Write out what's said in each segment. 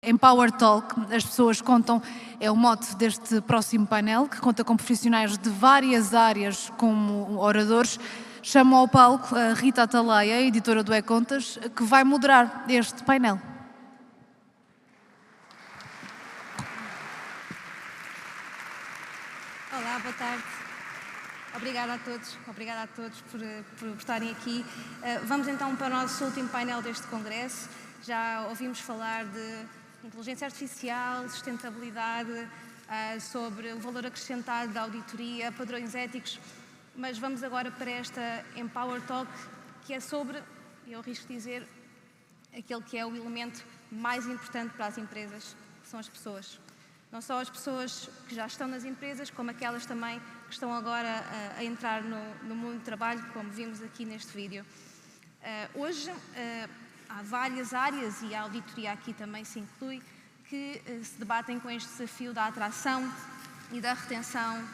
Empower Talk, as pessoas contam, é o mote deste próximo painel, que conta com profissionais de várias áreas como oradores. Chamo ao palco a Rita Atalaia, editora do E-Contas, que vai moderar este painel. Olá, boa tarde. Obrigada a todos por estarem aqui. Vamos então para o nosso último painel deste congresso. Já ouvimos falar de inteligência artificial, sustentabilidade, sobre o valor acrescentado da auditoria, padrões éticos, mas vamos agora para esta Empower Talk, que é sobre, eu arrisco dizer, aquele que é o elemento mais importante para as empresas, que são as pessoas. Não só as pessoas que já estão nas empresas, como aquelas também que estão agora a entrar no mundo do trabalho, como vimos aqui neste vídeo. Hoje há várias áreas, e a auditoria aqui também se inclui, que se debatem com este desafio da atração e da retenção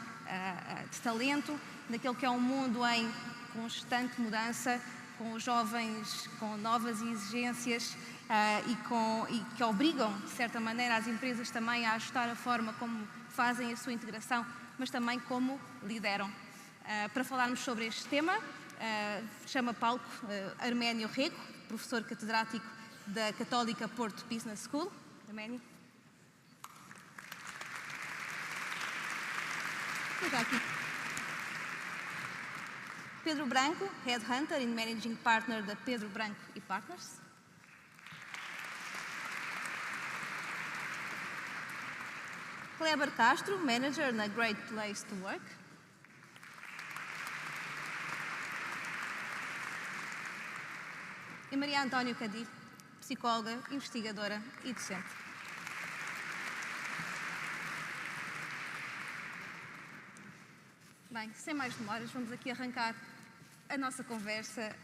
de talento, naquele que é um mundo em constante mudança, com os jovens com novas exigências e que obrigam, de certa maneira, as empresas também a ajustar a forma como fazem a sua integração, mas também como lideram. Para falarmos sobre este tema, chama palco Arménio Rego, professor catedrático da Católica Porto Business School. Arménio. Aqui. Pedro Branco, Headhunter e Managing Partner da Pedro Branco e Partners. Kleber Castro, Manager na Great Place to Work. E Maria António Cadilho, psicóloga, investigadora e docente. Bem, sem mais demoras, vamos aqui arrancar a nossa conversa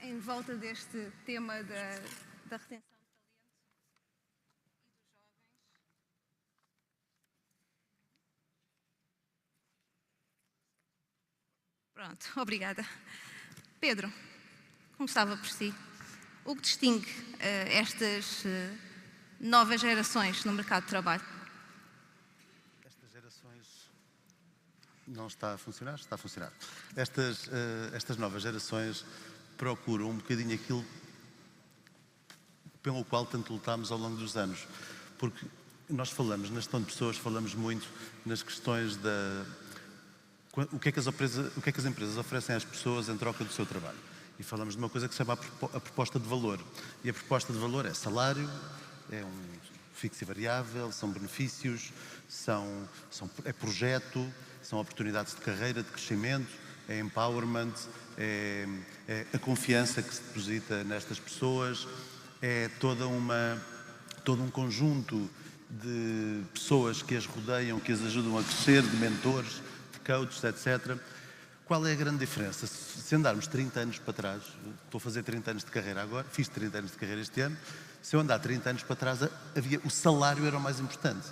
em volta deste tema da retenção de talento e dos jovens. Pronto, obrigada. Pedro, começava por si. O que distingue estas novas gerações no mercado de trabalho? Estas gerações... Não está a funcionar? Está a funcionar. Estas novas gerações procuram um bocadinho aquilo pelo qual tanto lutámos ao longo dos anos. Porque nós falamos, na gestão de pessoas, falamos muito nas questões da... O que é que as empresas oferecem às pessoas em troca do seu trabalho? E falamos de uma coisa que se chama a proposta de valor. E a proposta de valor é salário, é um fixo e variável, são benefícios, é projeto, são oportunidades de carreira, de crescimento, é empowerment, é a confiança que se deposita nestas pessoas, é todo um conjunto de pessoas que as rodeiam, que as ajudam a crescer, de mentores, de coaches, etc. Qual é a grande diferença? Se andarmos 30 anos para trás, estou a fazer 30 anos de carreira agora, fiz 30 anos de carreira este ano, se eu andar 30 anos para trás, o salário era o mais importante.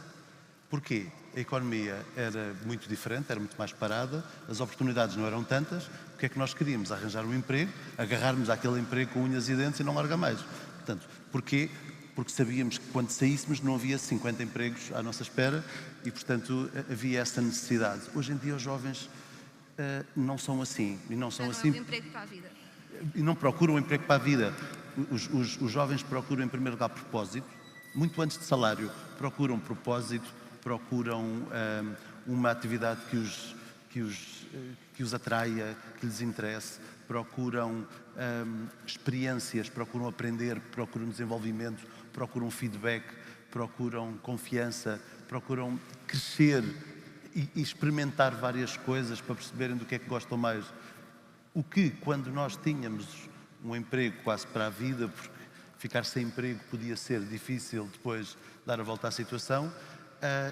Porquê? A economia era muito diferente, era muito mais parada, as oportunidades não eram tantas. O que é que nós queríamos? Arranjar um emprego, agarrarmos àquele emprego com unhas e dentes e não largar mais. Portanto, porquê? Porque sabíamos que quando saíssemos não havia 50 empregos à nossa espera e, portanto, havia essa necessidade. Hoje em dia os jovens não são assim. E não são assim. É um emprego para a vida. E não procuram um emprego para a vida. Os jovens procuram, em primeiro lugar, propósito. Muito antes de salário, procuram propósito, procuram uma atividade que os atraia, que lhes interesse, procuram experiências, procuram aprender, procuram desenvolvimento, procuram feedback, procuram confiança, procuram crescer e experimentar várias coisas para perceberem do que é que gostam mais. O que, quando nós tínhamos um emprego quase para a vida, porque ficar sem emprego podia ser difícil depois dar a volta à situação,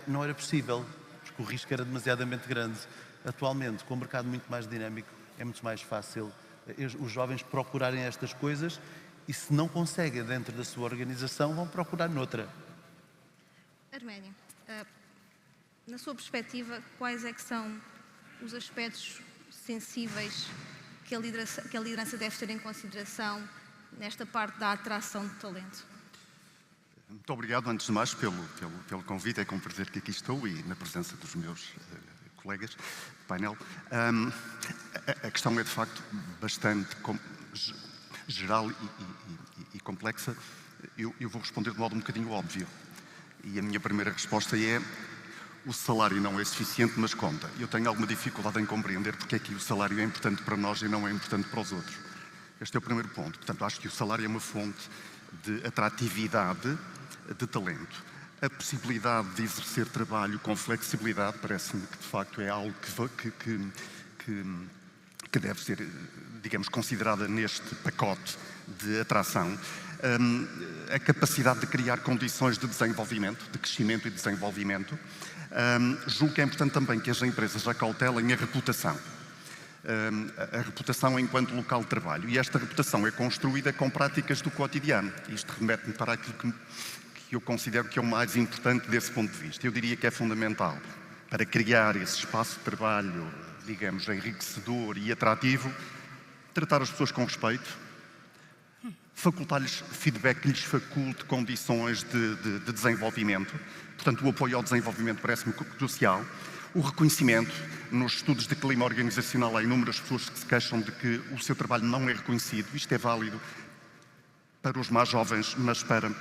não era possível, porque o risco era demasiadamente grande. Atualmente, com o mercado muito mais dinâmico, é muito mais fácil os jovens procurarem estas coisas e, se não conseguem dentro da sua organização, vão procurar noutra. Arménio, na sua perspectiva, quais é que são os aspectos sensíveis que a liderança deve ter em consideração nesta parte da atração de talento? Muito obrigado, antes de mais, pelo convite. É com prazer que aqui estou e na presença dos meus colegas de painel. A questão é, de facto, bastante geral e complexa. Eu vou responder de modo um bocadinho óbvio. E a minha primeira resposta é: o salário não é suficiente, mas conta. Eu tenho alguma dificuldade em compreender porque é que o salário é importante para nós e não é importante para os outros. Este é o primeiro ponto. Portanto, acho que o salário é uma fonte de atratividade, de talento. A possibilidade de exercer trabalho com flexibilidade parece-me que, de facto, é algo que deve ser, digamos, considerada neste pacote de atração. A capacidade de criar condições de desenvolvimento, de crescimento e desenvolvimento. Julgo que é importante também que as empresas acautelem a reputação. A reputação enquanto local de trabalho. E esta reputação é construída com práticas do cotidiano. Isto remete-me para aquilo que eu considero que é o mais importante desse ponto de vista. Eu diria que é fundamental para criar esse espaço de trabalho, digamos, enriquecedor e atrativo, tratar as pessoas com respeito, facultar-lhes feedback que lhes faculte condições de desenvolvimento. Portanto, o apoio ao desenvolvimento parece-me crucial. O reconhecimento. Nos estudos de clima organizacional há inúmeras pessoas que se queixam de que o seu trabalho não é reconhecido. Isto é válido para os mais jovens, mas para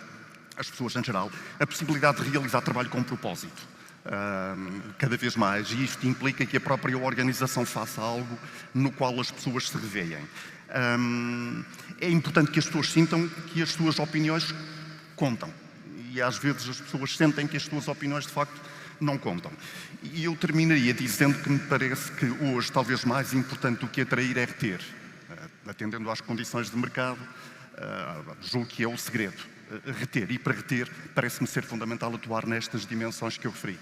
as pessoas em geral. A possibilidade de realizar trabalho com propósito. Cada vez mais. E isto implica que a própria organização faça algo no qual as pessoas se reveem. É importante que as pessoas sintam que as suas opiniões contam. E às vezes as pessoas sentem que as suas opiniões, de facto, não contam. E eu terminaria dizendo que me parece que hoje, talvez mais importante do que atrair é reter. Atendendo às condições de mercado, julgo que é o segredo. Reter. E para reter, parece-me ser fundamental atuar nestas dimensões que eu referi.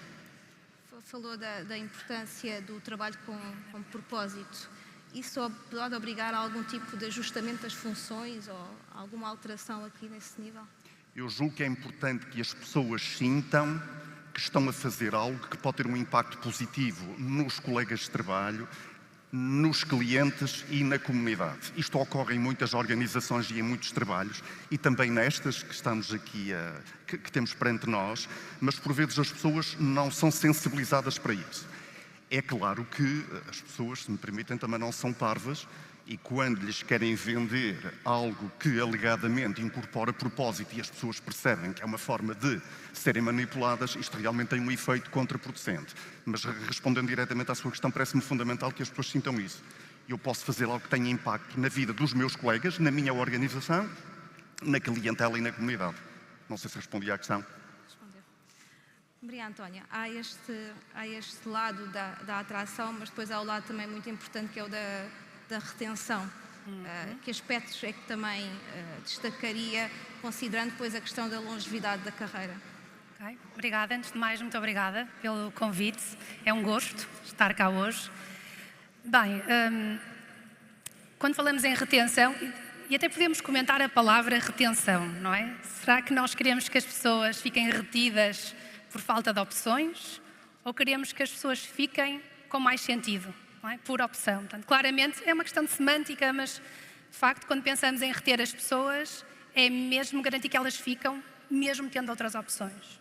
Falou da importância do trabalho com propósito. Isso pode obrigar a algum tipo de ajustamento das funções ou alguma alteração aqui nesse nível? Eu julgo que é importante que as pessoas sintam que estão a fazer algo que pode ter um impacto positivo nos colegas de trabalho, nos clientes e na comunidade. Isto ocorre em muitas organizações e em muitos trabalhos, e também nestas que estamos aqui, que temos perante nós, mas por vezes as pessoas não são sensibilizadas para isso. É claro que as pessoas, se me permitem, também não são parvas, e quando lhes querem vender algo que alegadamente incorpora propósito e as pessoas percebem que é uma forma de serem manipuladas, isto realmente tem um efeito contraproducente. Mas respondendo diretamente à sua questão, parece-me fundamental que as pessoas sintam isso. Eu posso fazer algo que tenha impacto na vida dos meus colegas, na minha organização, na clientela e na comunidade. Não sei se respondi à questão. Respondeu. Obrigada, Antónia. Há este lado da atração, mas depois há o lado também muito importante que é o da retenção. Que aspectos é que também destacaria, considerando depois a questão da longevidade da carreira? Okay. Obrigada. Antes de mais, muito obrigada pelo convite. É um gosto estar cá hoje. Bem, quando falamos em retenção, e até podemos comentar a palavra retenção, não é? Será que nós queremos que as pessoas fiquem retidas por falta de opções ou queremos que as pessoas fiquem com mais sentido? Não é? Por opção. Portanto, claramente é uma questão de semântica, mas de facto, quando pensamos em reter as pessoas, é mesmo garantir que elas ficam, mesmo tendo outras opções.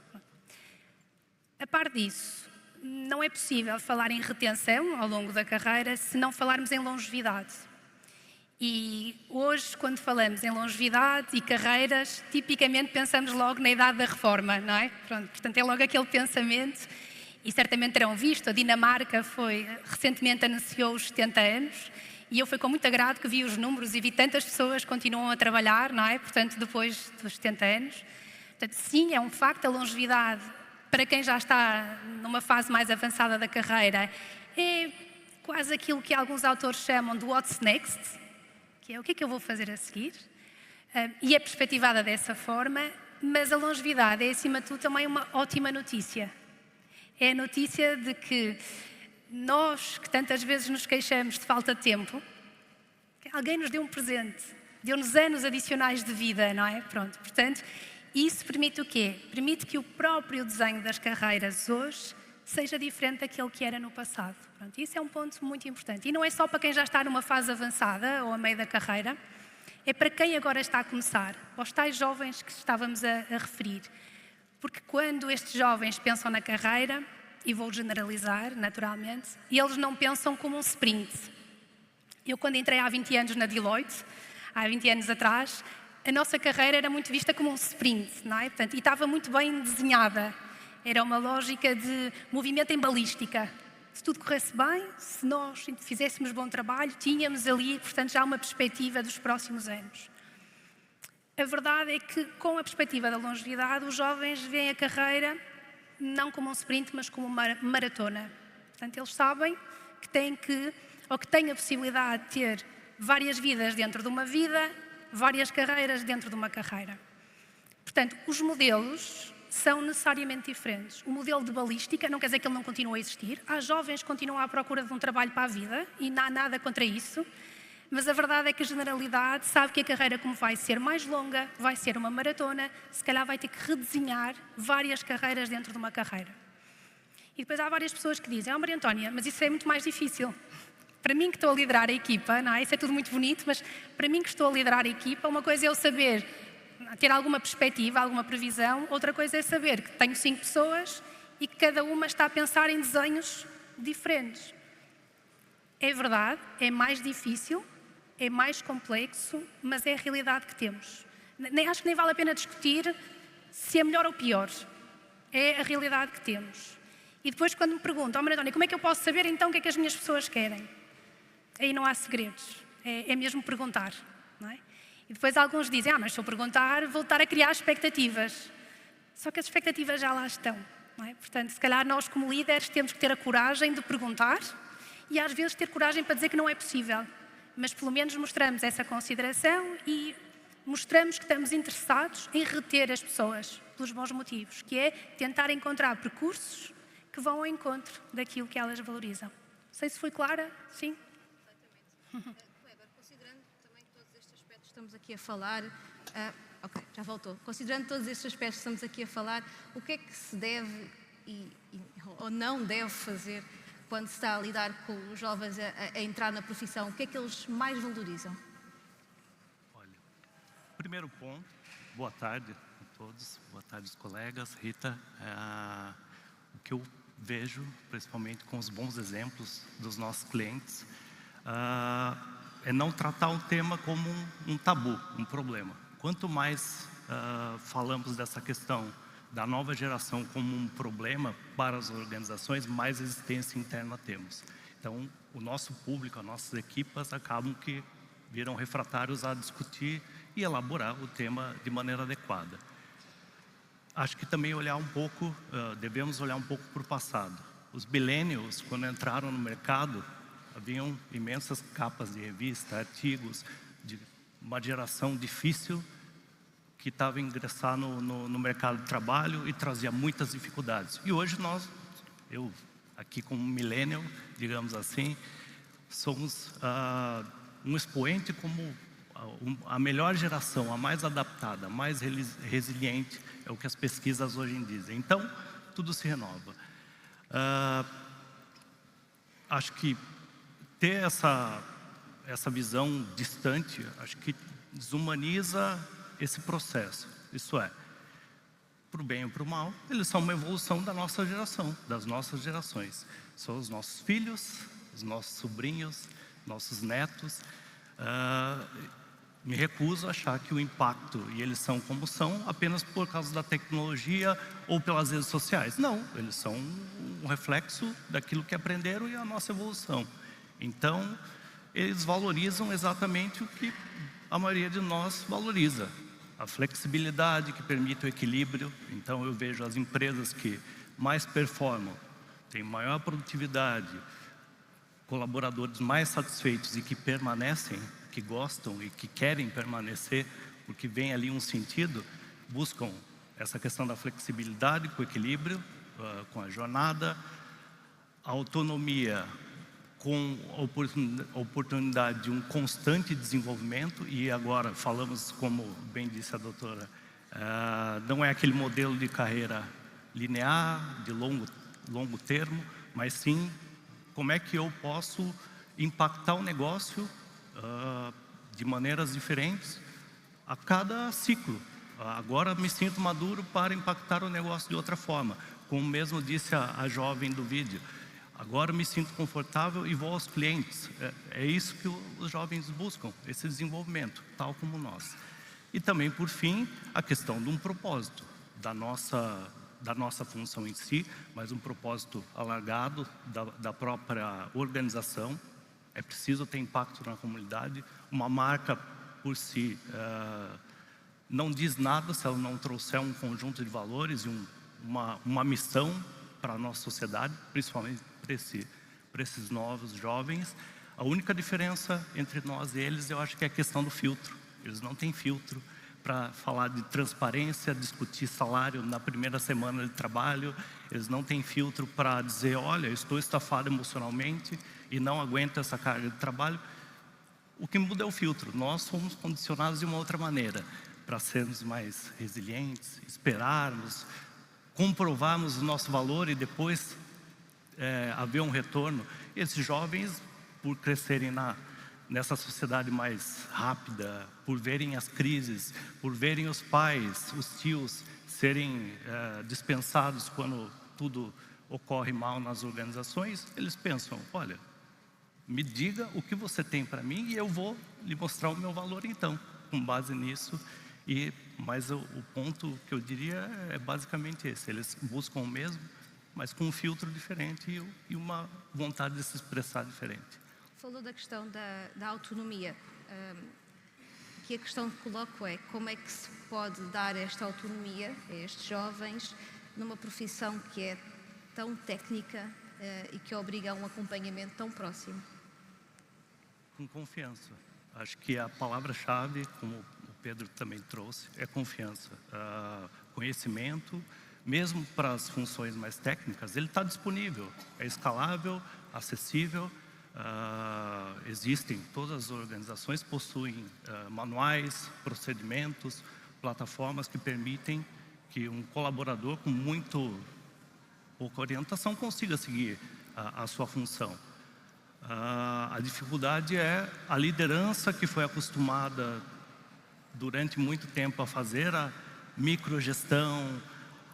A par disso, não é possível falar em retenção ao longo da carreira se não falarmos em longevidade. E hoje, quando falamos em longevidade e carreiras, tipicamente pensamos logo na idade da reforma, não é? Pronto, portanto, é logo aquele pensamento. E certamente terão visto, a Dinamarca recentemente anunciou os 70 anos e eu fui com muito agrado que vi os números e vi tantas pessoas que continuam a trabalhar, não é? Portanto, depois dos 70 anos. Portanto, sim, é um facto, a longevidade, para quem já está numa fase mais avançada da carreira, é quase aquilo que alguns autores chamam de what's next, que é o que é que eu vou fazer a seguir, e é perspectivada dessa forma, mas a longevidade é, acima de tudo, também uma ótima notícia. É a notícia de que nós, que tantas vezes nos queixamos de falta de tempo, que alguém nos deu um presente, deu-nos anos adicionais de vida, não é? Pronto, portanto, isso permite o quê? Permite que o próprio desenho das carreiras hoje seja diferente daquele que era no passado. Pronto, isso é um ponto muito importante. E não é só para quem já está numa fase avançada ou a meio da carreira, é para quem agora está a começar, aos tais jovens que estávamos a referir. Porque quando estes jovens pensam na carreira, e vou generalizar naturalmente, eles não pensam como um sprint. Eu, quando entrei há 20 anos na Deloitte, há 20 anos atrás, a nossa carreira era muito vista como um sprint, não é? Portanto, e estava muito bem desenhada. Era uma lógica de movimento em balística. Se tudo corresse bem, se nós fizéssemos bom trabalho, tínhamos ali, portanto, já uma perspectiva dos próximos anos. A verdade é que, com a perspectiva da longevidade, os jovens veem a carreira não como um sprint, mas como uma maratona. Portanto, eles sabem que têm a possibilidade de ter várias vidas dentro de uma vida, várias carreiras dentro de uma carreira. Portanto, os modelos são necessariamente diferentes. O modelo de balística não quer dizer que ele não continue a existir. Há jovens que continuam à procura de um trabalho para a vida e não há nada contra isso. Mas a verdade é que a generalidade sabe que a carreira, como vai ser mais longa, vai ser uma maratona, se calhar vai ter que redesenhar várias carreiras dentro de uma carreira. E depois há várias pessoas que dizem: Maria Antónia, mas isso é muito mais difícil. Para mim que estou a liderar a equipa, não é? Isso é tudo muito bonito, mas para mim que estou a liderar a equipa, uma coisa é eu saber, ter alguma perspectiva, alguma previsão, outra coisa é saber que tenho 5 pessoas e que cada uma está a pensar em desenhos diferentes. É verdade, é mais difícil, é mais complexo, mas é a realidade que temos. Acho que nem vale a pena discutir se é melhor ou pior. É a realidade que temos. E depois, quando me perguntam: Maria Antónia, como é que eu posso saber então o que é que as minhas pessoas querem? Aí não há segredos. É mesmo perguntar, não é? E depois alguns dizem: mas se eu perguntar, vou estar a criar expectativas. Só que as expectativas já lá estão, não é? Portanto, se calhar nós, como líderes, temos que ter a coragem de perguntar e às vezes ter coragem para dizer que não é possível. Mas pelo menos mostramos essa consideração e mostramos que estamos interessados em reter as pessoas pelos bons motivos, que é tentar encontrar percursos que vão ao encontro daquilo que elas valorizam. Não sei se fui clara, sim? Exatamente. Weber, considerando também todos estes aspectos que estamos aqui a falar, ok, já voltou. Considerando todos estes aspectos que estamos aqui a falar, o que é que se deve ou não deve fazer quando se está a lidar com os jovens a entrar na profissão? O que é que eles mais valorizam? Olha, primeiro ponto, boa tarde a todos, boa tarde colegas, Rita. O que eu vejo, principalmente com os bons exemplos dos nossos clientes, é não tratar um tema como um tabu, um problema. Quanto mais falamos dessa questão da nova geração como um problema para as organizações, mais resistência interna temos. Então, o nosso público, as nossas equipas acabam que viram refratários a discutir e elaborar o tema de maneira adequada. Acho que também devemos olhar um pouco para o passado. Os millennials, quando entraram no mercado, haviam imensas capas de revista, artigos, de uma geração difícil que estava a ingressar no mercado de trabalho e trazia muitas dificuldades. E hoje eu aqui como millennial, digamos assim, somos um expoente como a melhor geração, a mais adaptada, a mais resiliente, é o que as pesquisas hoje dizem. Então, tudo se renova. Acho que ter essa visão distante, acho que desumaniza esse processo. Isso é, para o bem ou para o mal, eles são uma evolução da nossa geração, das nossas gerações. São os nossos filhos, os nossos sobrinhos, nossos netos. Me recuso a achar que o impacto, e eles são como são, apenas por causa da tecnologia ou pelas redes sociais. Não, eles são um reflexo daquilo que aprenderam e a nossa evolução. Então, eles valorizam exatamente o que a maioria de nós valoriza. A flexibilidade que permite o equilíbrio. Então, eu vejo as empresas que mais performam, têm maior produtividade, colaboradores mais satisfeitos e que permanecem, que gostam e que querem permanecer, porque vem ali um sentido, buscam essa questão da flexibilidade com o equilíbrio, com a jornada, a autonomia com a oportunidade de um constante desenvolvimento. E agora falamos, como bem disse a doutora, não é aquele modelo de carreira linear, de longo termo, mas sim como é que eu posso impactar o negócio de maneiras diferentes a cada ciclo. Agora me sinto maduro para impactar o negócio de outra forma. Como mesmo disse a jovem do vídeo, agora me sinto confortável e vou aos clientes. É isso que os jovens buscam, esse desenvolvimento, tal como nós. E também, por fim, a questão de um propósito da nossa função em si, mas um propósito alargado da própria organização. É preciso ter impacto na comunidade. Uma marca por si não diz nada se ela não trouxer um conjunto de valores e uma missão para a nossa sociedade, principalmente para esses novos jovens. A única diferença entre nós e eles, eu acho que é a questão do filtro. Eles não têm filtro para falar de transparência, discutir salário na primeira semana de trabalho. Eles não têm filtro para dizer, olha, estou estafado emocionalmente e não aguento essa carga de trabalho. O que muda é o filtro. Nós somos condicionados de uma outra maneira, para sermos mais resilientes, esperarmos, comprovarmos o nosso valor e depois haver um retorno. Esses jovens, por crescerem nessa sociedade mais rápida, por verem as crises, por verem os pais, os tios serem dispensados quando tudo ocorre mal nas organizações, eles pensam, olha, me diga o que você tem para mim e eu vou lhe mostrar o meu valor então, com base nisso. Mas o ponto que eu diria é basicamente esse, eles buscam o mesmo, mas com um filtro diferente e uma vontade de se expressar diferente. Falou da questão da autonomia. Que a questão que coloco é como é que se pode dar esta autonomia a estes jovens numa profissão que é tão técnica e que obriga a um acompanhamento tão próximo? Com confiança. Acho que a palavra-chave, como o Pedro também trouxe, é confiança. Conhecimento, mesmo para as funções mais técnicas, ele está disponível, é escalável, acessível. Existem, todas as organizações possuem manuais, procedimentos, plataformas que permitem que um colaborador com muito pouca orientação consiga seguir a sua função. A dificuldade é a liderança que foi acostumada durante muito tempo a fazer a microgestão,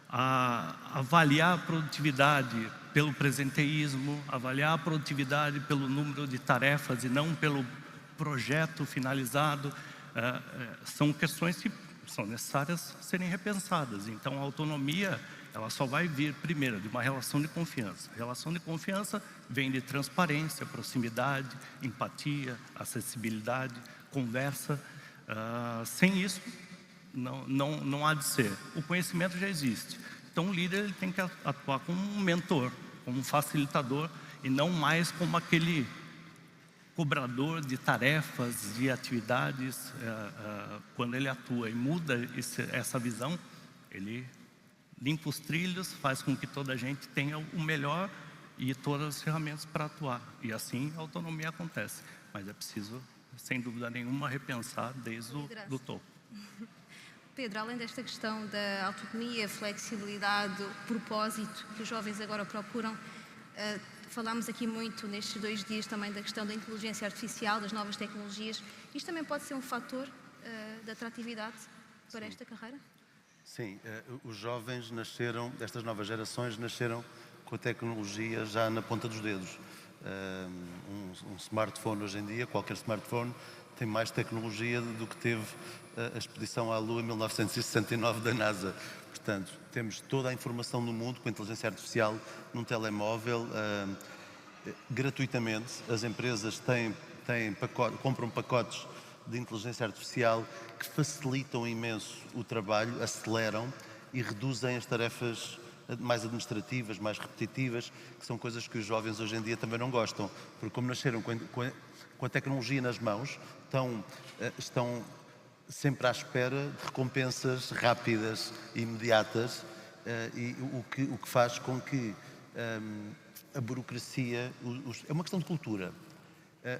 a avaliar a produtividade pelo presenteísmo, avaliar a produtividade pelo número de tarefas e não pelo projeto finalizado. São questões que são necessárias serem repensadas. Então a autonomia, ela só vai vir primeiro de uma relação de confiança. A relação de confiança vem de transparência, proximidade, empatia, acessibilidade, conversa. Sem isso, não há de ser. O conhecimento já existe. Então o líder ele tem que atuar como um mentor, como um facilitador e não mais como aquele cobrador de tarefas, de atividades. Quando ele atua e muda essa visão, ele limpa os trilhos, faz com que toda a gente tenha o melhor e todas as ferramentas para atuar. E assim a autonomia acontece. Mas é preciso, sem dúvida nenhuma, repensar desde o topo. Pedro, além desta questão da autonomia, flexibilidade, propósito que os jovens agora procuram, falámos aqui muito nestes 2 dias também da questão da inteligência artificial, das novas tecnologias. Isto também pode ser um fator de atratividade para esta carreira? Sim, os jovens nasceram, estas novas gerações nasceram com a tecnologia já na ponta dos dedos. Um smartphone hoje em dia, qualquer smartphone, tem mais tecnologia do que teve a expedição à Lua em 1969 da NASA. Portanto, temos toda a informação do mundo com a inteligência artificial num telemóvel, gratuitamente. As empresas compram pacotes de inteligência artificial que facilitam imenso o trabalho, aceleram e reduzem as tarefas mais administrativas, mais repetitivas, que são coisas que os jovens hoje em dia também não gostam, porque como nasceram com a tecnologia nas mãos, estão sempre à espera de recompensas rápidas e imediatas, e o que faz com que a burocracia... É uma questão de cultura.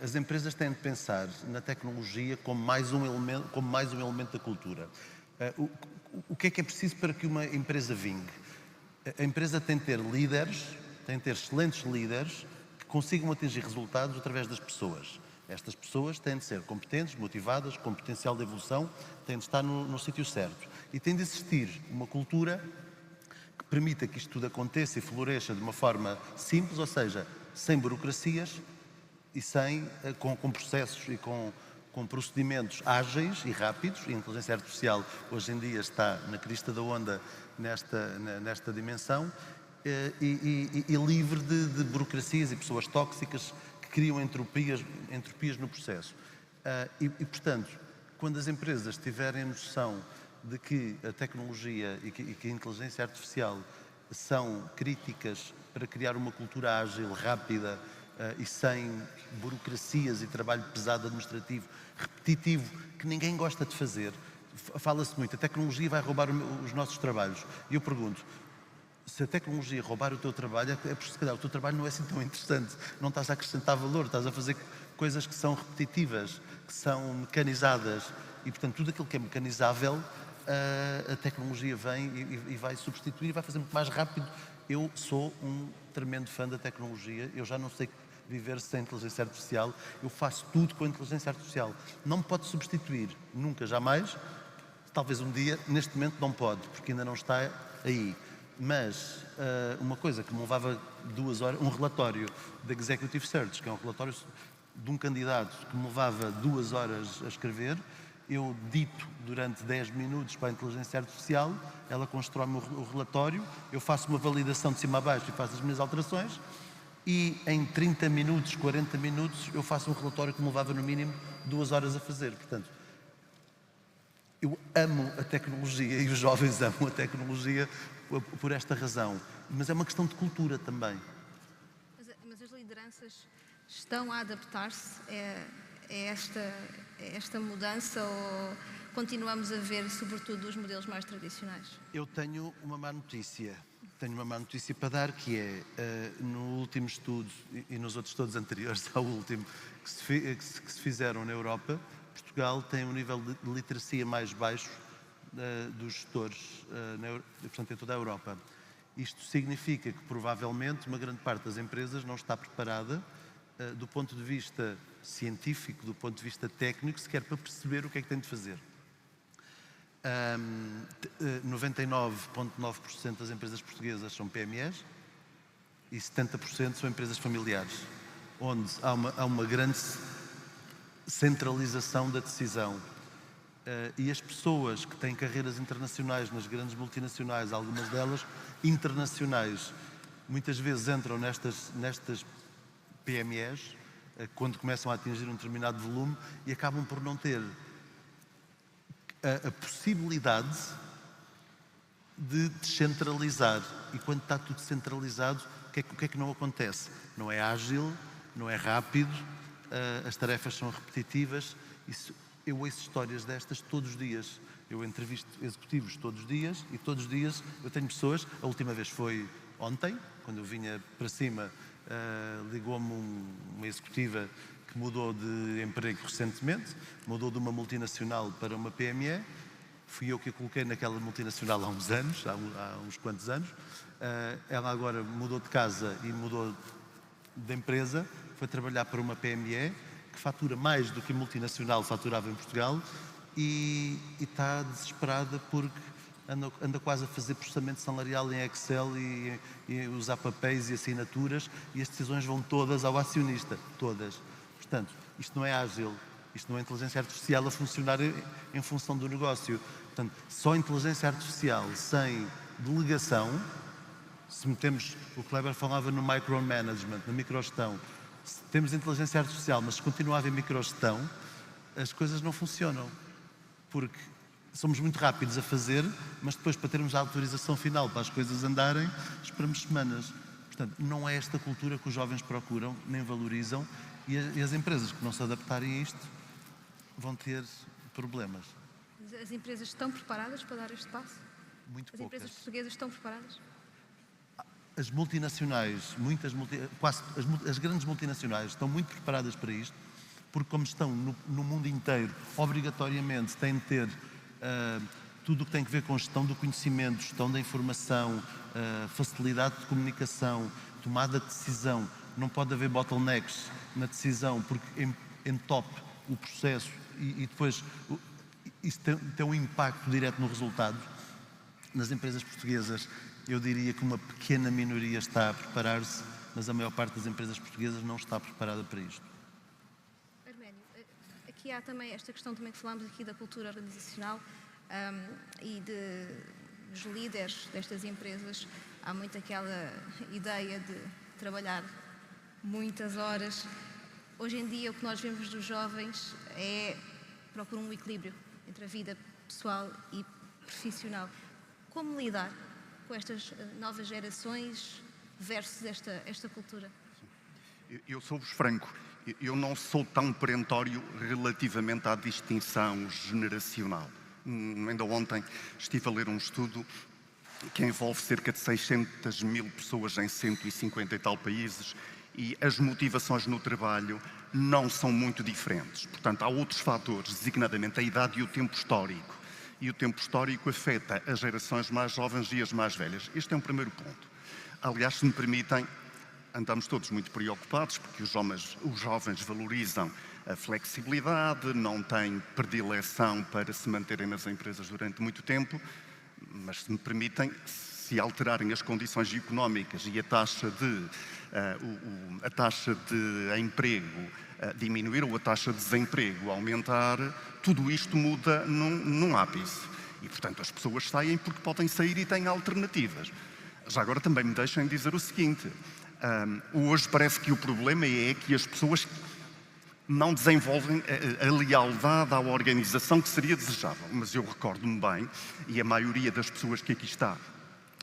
As empresas têm de pensar na tecnologia como mais um elemento da cultura. O que é preciso para que uma empresa vingue? A empresa tem de ter líderes, tem de ter excelentes líderes que consigam atingir resultados através das pessoas. Estas pessoas têm de ser competentes, motivadas, com potencial de evolução, têm de estar no sítio certo. E tem de existir uma cultura que permita que isto tudo aconteça e floresça de uma forma simples, ou seja, sem burocracias e com processos e com procedimentos ágeis e rápidos. A inteligência artificial hoje em dia está na crista da onda nesta dimensão e livre de burocracias e pessoas tóxicas que criam entropias no processo. Portanto, quando as empresas tiverem a noção de que a tecnologia e que a inteligência artificial são críticas para criar uma cultura ágil, rápida e sem burocracias e trabalho pesado administrativo, repetitivo, que ninguém gosta de fazer. Fala-se muito, a tecnologia vai roubar os nossos trabalhos. E eu pergunto, se a tecnologia roubar o teu trabalho, é porque se calhar o teu trabalho não é assim tão interessante, não estás a acrescentar valor, estás a fazer coisas que são repetitivas, que são mecanizadas e, portanto, tudo aquilo que é mecanizável, a tecnologia vem e vai substituir e vai fazer muito mais rápido. Eu sou um tremendo fã da tecnologia, eu já não sei viver sem inteligência artificial, eu faço tudo com a inteligência artificial. Não me pode substituir, nunca, jamais, talvez um dia, neste momento não pode, porque ainda não está aí. Mas uma coisa que me levava 2 horas, um relatório da Executive Search, que é um relatório de um candidato que me levava 2 horas a escrever, eu dito durante 10 minutos para a inteligência artificial, ela constrói-me o relatório, eu faço uma validação de cima a baixo e faço as minhas alterações e em 30 minutos, 40 minutos, eu faço um relatório que me levava no mínimo 2 horas a fazer. Portanto, eu amo a tecnologia e os jovens amam a tecnologia por esta razão. Mas é uma questão de cultura também. Mas as lideranças estão a adaptar-se a esta mudança ou continuamos a ver, sobretudo, os modelos mais tradicionais? Eu tenho uma má notícia. Tenho uma má notícia para dar, que é, no último estudo e nos outros todos anteriores ao último, que se fizeram na Europa, Portugal tem um nível de literacia mais baixo dos gestores, portanto, em toda a Europa. Isto significa que, provavelmente, uma grande parte das empresas não está preparada do ponto de vista científico, do ponto de vista técnico, sequer para perceber o que é que tem de fazer. 99,9% das empresas portuguesas são PMEs e 70% são empresas familiares, onde há uma grande centralização da decisão. E as pessoas que têm carreiras internacionais nas grandes multinacionais, algumas delas internacionais, muitas vezes entram nestas PMEs, quando começam a atingir um determinado volume e acabam por não ter a possibilidade de descentralizar. E quando está tudo centralizado, o que é que não acontece? Não é ágil, não é rápido, as tarefas são repetitivas. Eu ouço histórias destas todos os dias. Eu entrevisto executivos todos os dias e todos os dias eu tenho pessoas. A última vez foi ontem, quando eu vinha para cima, ligou-me uma executiva que mudou de emprego recentemente, mudou de uma multinacional para uma PME. Fui eu que a coloquei naquela multinacional há uns anos, há uns quantos anos. Ela agora mudou de casa e mudou de empresa, foi trabalhar para uma PME que fatura mais do que a multinacional faturava em Portugal e está desesperada porque anda quase a fazer processamento salarial em Excel e usar papéis e assinaturas e as decisões vão todas ao acionista, todas. Portanto, isto não é ágil, isto não é inteligência artificial a funcionar em função do negócio. Portanto, só inteligência artificial sem delegação, se metemos, o Kleber falava no micromanagement, na microgestão, se temos inteligência artificial, mas se continua a haver microgestão, as coisas não funcionam. Porque somos muito rápidos a fazer, mas depois para termos a autorização final para as coisas andarem, esperamos semanas. Portanto, não é esta cultura que os jovens procuram, nem valorizam, e as empresas que não se adaptarem a isto vão ter problemas. As empresas estão preparadas para dar este passo? Muito As poucas. empresas portuguesas estão preparadas? As multinacionais, as grandes multinacionais estão muito preparadas para isto, porque como estão no mundo inteiro, obrigatoriamente têm de ter tudo o que tem a ver com gestão do conhecimento, gestão da informação, facilidade de comunicação, tomada de decisão. Não pode haver bottlenecks na decisão, porque entope o processo e depois isso tem um impacto direto no resultado. Nas empresas portuguesas, eu diria que uma pequena minoria está a preparar-se, mas a maior parte das empresas portuguesas não está preparada para isto. Arménio, aqui há também esta questão também que falámos aqui da cultura organizacional e dos líderes destas empresas. Há muito aquela ideia de trabalhar muitas horas. Hoje em dia, o que nós vemos dos jovens é procurar um equilíbrio entre a vida pessoal e profissional. Como lidar com estas novas gerações versus esta cultura? Eu sou-vos franco, eu não sou tão perentório relativamente à distinção generacional. Ainda ontem estive a ler um estudo que envolve cerca de 600 mil pessoas em 150 e tal países e as motivações no trabalho não são muito diferentes. Portanto, há outros fatores, designadamente a idade e o tempo histórico. E o tempo histórico afeta as gerações mais jovens e as mais velhas. Este é um primeiro ponto. Aliás, se me permitem, andamos todos muito preocupados porque os jovens valorizam a flexibilidade, não têm predileção para se manterem nas empresas durante muito tempo, mas se me permitem, se alterarem as condições económicas e a taxa de emprego diminuir ou a taxa de desemprego aumentar, tudo isto muda num ápice. E, portanto, as pessoas saem porque podem sair e têm alternativas. Já agora também me deixem dizer o seguinte, hoje parece que o problema é que as pessoas não desenvolvem a lealdade à organização que seria desejável. Mas eu recordo-me bem, e a maioria das pessoas que aqui está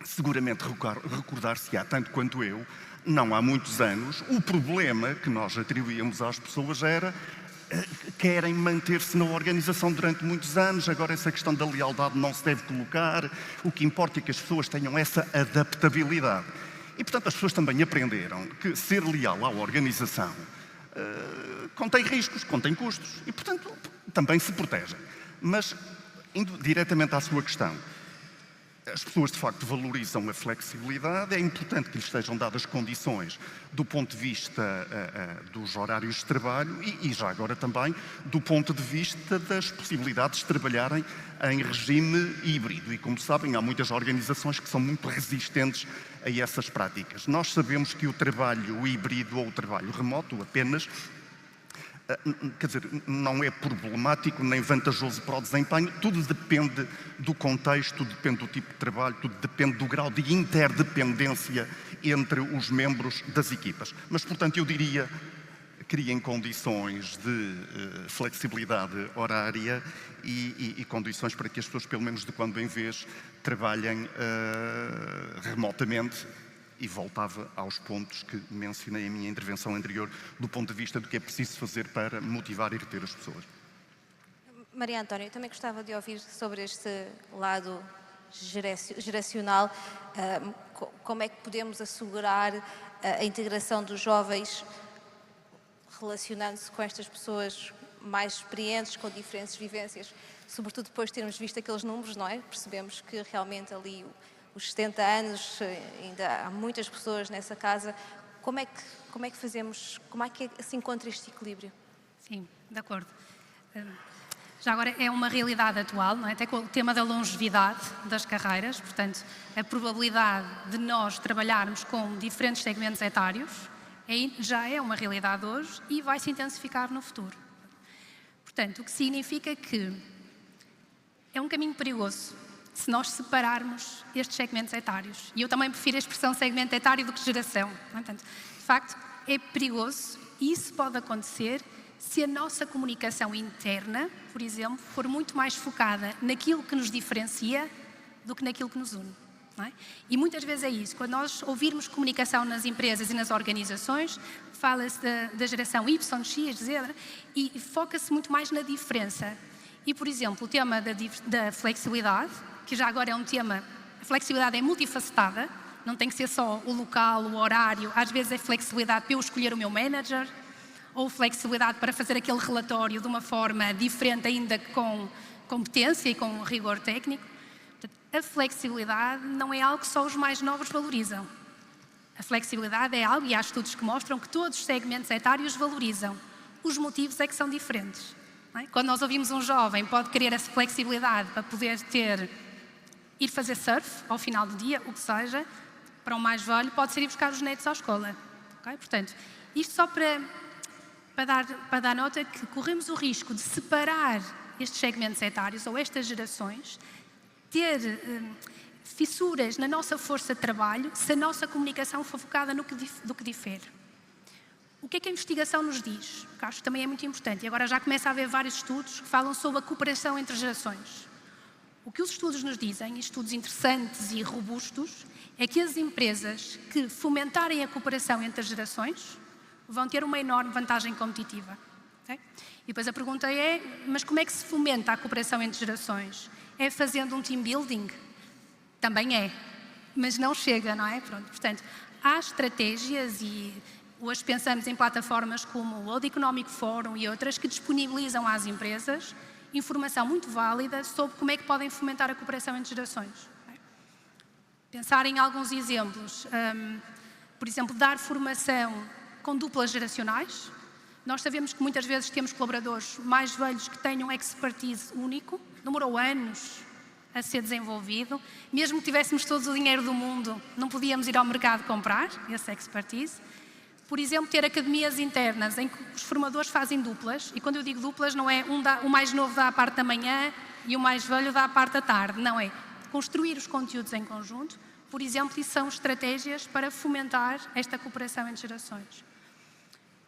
seguramente recordar-se-á, tanto quanto eu, não há muitos anos, o problema que nós atribuíamos às pessoas era querem manter-se na organização durante muitos anos, agora essa questão da lealdade não se deve colocar, o que importa é que as pessoas tenham essa adaptabilidade. E, portanto, as pessoas também aprenderam que ser leal à organização contém riscos, contém custos e, portanto, também se protegem. Mas, indo diretamente à sua questão, as pessoas de facto valorizam a flexibilidade, é importante que lhes sejam dadas condições do ponto de vista dos horários de trabalho e já agora também do ponto de vista das possibilidades de trabalharem em regime híbrido. E como sabem, há muitas organizações que são muito resistentes a essas práticas. Nós sabemos que o trabalho híbrido ou o trabalho remoto apenas quer dizer, não é problemático nem vantajoso para o desempenho, tudo depende do contexto, tudo depende do tipo de trabalho, tudo depende do grau de interdependência entre os membros das equipas. Mas, portanto, eu diria, criem condições de flexibilidade horária e condições para que as pessoas, pelo menos de quando em vez, trabalhem remotamente. E voltava aos pontos que mencionei em minha intervenção anterior, do ponto de vista do que é preciso fazer para motivar e reter as pessoas. Maria Antónia, eu também gostava de ouvir sobre este lado geracional, como é que podemos assegurar a integração dos jovens relacionando-se com estas pessoas mais experientes, com diferentes vivências, sobretudo depois de termos visto aqueles números, não é? Percebemos que realmente ali os 70 anos, ainda há muitas pessoas nessa casa. Como é que fazemos, como é que se encontra este equilíbrio? Sim, de acordo. Já agora é uma realidade atual, não é? Até com o tema da longevidade das carreiras, portanto, a probabilidade de nós trabalharmos com diferentes segmentos etários já é uma realidade hoje e vai se intensificar no futuro. Portanto, o que significa que é um caminho perigoso se nós separarmos estes segmentos etários. E eu também prefiro a expressão segmento etário do que geração. Portanto, de facto, é perigoso e isso pode acontecer se a nossa comunicação interna, por exemplo, for muito mais focada naquilo que nos diferencia do que naquilo que nos une. Não é? E muitas vezes é isso. Quando nós ouvirmos comunicação nas empresas e nas organizações, fala-se da geração Y, X, Z, e foca-se muito mais na diferença. E, por exemplo, o tema da flexibilidade, que já agora é um tema, a flexibilidade é multifacetada, não tem que ser só o local, o horário, às vezes é flexibilidade para eu escolher o meu manager, ou flexibilidade para fazer aquele relatório de uma forma diferente ainda com competência e com rigor técnico. Portanto, a flexibilidade não é algo que só os mais novos valorizam. A flexibilidade é algo, e há estudos que mostram que todos os segmentos etários valorizam. Os motivos é que são diferentes. Não é? Quando nós ouvimos um jovem, pode querer essa flexibilidade para poder ir fazer surf ao final do dia, o que seja. Para um mais velho, pode ser ir buscar os netos à escola. Okay? Portanto, isto só para dar nota que corremos o risco de separar estes segmentos etários ou estas gerações, ter fissuras na nossa força de trabalho se a nossa comunicação for focada no que difere. O que é que a investigação nos diz? Que acho que também é muito importante. E agora já começa a haver vários estudos que falam sobre a cooperação entre gerações. O que os estudos nos dizem, estudos interessantes e robustos, é que as empresas que fomentarem a cooperação entre as gerações vão ter uma enorme vantagem competitiva. Okay? E depois a pergunta é, mas como é que se fomenta a cooperação entre gerações? É fazendo um team building? Também é, mas não chega, não é? Pronto, portanto, há estratégias e hoje pensamos em plataformas como o World Economic Forum e outras que disponibilizam às empresas informação muito válida sobre como é que podem fomentar a cooperação entre gerações. Pensar em alguns exemplos, por exemplo, dar formação com duplas geracionais. Nós sabemos que muitas vezes temos colaboradores mais velhos que tenham expertise único, demorou anos a ser desenvolvido. Mesmo que tivéssemos todos o dinheiro do mundo, não podíamos ir ao mercado comprar esse expertise. Por exemplo, ter academias internas em que os formadores fazem duplas, e quando eu digo duplas não é o mais novo dá a parte da manhã e o mais velho dá a parte da tarde, não é. Construir os conteúdos em conjunto, por exemplo, e são estratégias para fomentar esta cooperação entre gerações.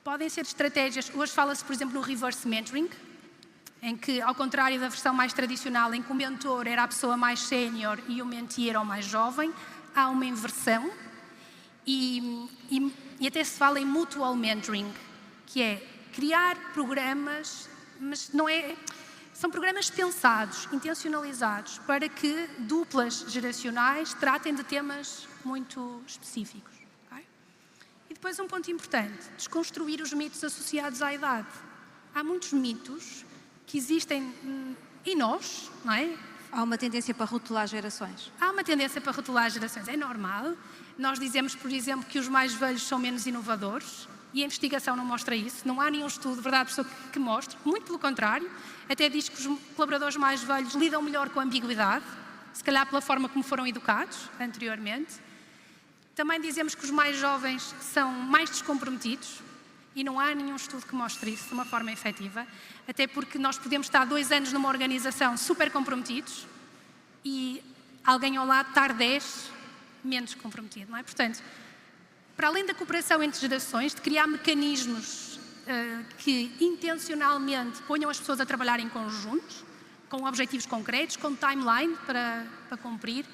Podem ser estratégias, hoje fala-se, por exemplo, no reverse mentoring, em que, ao contrário da versão mais tradicional, em que o mentor era a pessoa mais sénior e o mentee era o mais jovem, há uma inversão e até se fala em mutual mentoring, que é criar programas, mas não é... São programas pensados, intencionalizados, para que duplas geracionais tratem de temas muito específicos. Okay? E depois um ponto importante, desconstruir os mitos associados à idade. Há muitos mitos que existem em nós, não é? Há uma tendência para rotular gerações. Há uma tendência para rotular gerações, é normal. Nós dizemos, por exemplo, que os mais velhos são menos inovadores e a investigação não mostra isso. Não há nenhum estudo, verdade, que mostre. Muito pelo contrário, até diz que os colaboradores mais velhos lidam melhor com a ambiguidade, se calhar pela forma como foram educados anteriormente. Também dizemos que os mais jovens são mais descomprometidos e não há nenhum estudo que mostre isso de uma forma efetiva, até porque nós podemos estar 2 anos numa organização super comprometidos e alguém ao lado estar 10 menos comprometido, não é? Portanto, para além da cooperação entre gerações, de criar mecanismos que intencionalmente ponham as pessoas a trabalhar em conjunto, com objetivos concretos, com timeline para cumprir,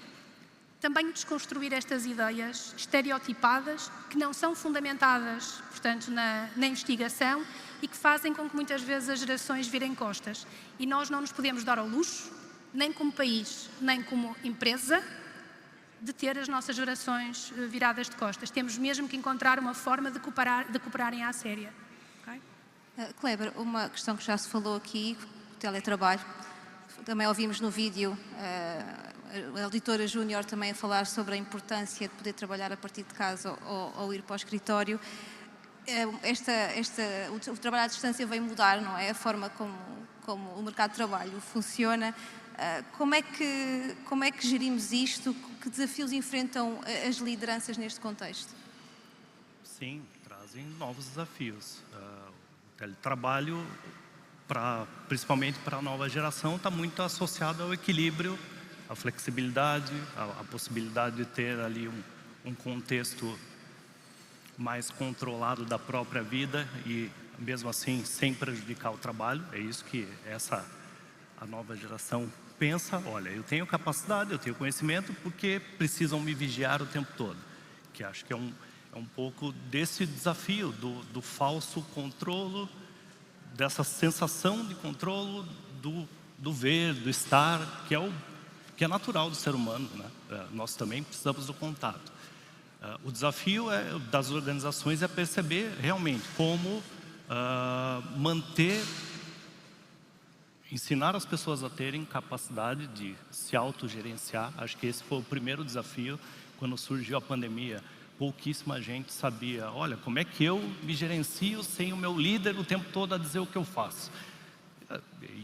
também desconstruir estas ideias estereotipadas que não são fundamentadas, portanto, na investigação e que fazem com que muitas vezes as gerações virem costas. E nós não nos podemos dar ao luxo, nem como país, nem como empresa, de ter as nossas gerações viradas de costas. Temos mesmo que encontrar uma forma de cooperarem à séria. Okay? Kleber, uma questão que já se falou aqui, o teletrabalho, também ouvimos no vídeo a auditora júnior também a falar sobre a importância de poder trabalhar a partir de casa ou ir para o escritório. O trabalho à distância vem mudar, não é? A forma como o mercado de trabalho funciona. Como é que gerimos isto? Que desafios enfrentam as lideranças neste contexto? Sim, trazem novos desafios. O teletrabalho, principalmente para a nova geração, está muito associado ao equilíbrio, à flexibilidade, à possibilidade de ter ali um contexto mais controlado da própria vida e, mesmo assim, sem prejudicar o trabalho. É isso que a nova geração pensa. Olha, eu tenho capacidade, eu tenho conhecimento, porque precisam me vigiar o tempo todo. Que acho que é um pouco desse desafio do falso controlo, dessa sensação de controlo do ver, do estar, que é natural do ser humano, né? Nós também precisamos do contato. O desafio das organizações é perceber realmente como ensinar as pessoas a terem capacidade de se autogerenciar. Acho que esse foi o primeiro desafio quando surgiu a pandemia. pouquíssima gente sabia, olha, como é que eu me gerencio sem o meu líder o tempo todo a dizer o que eu faço?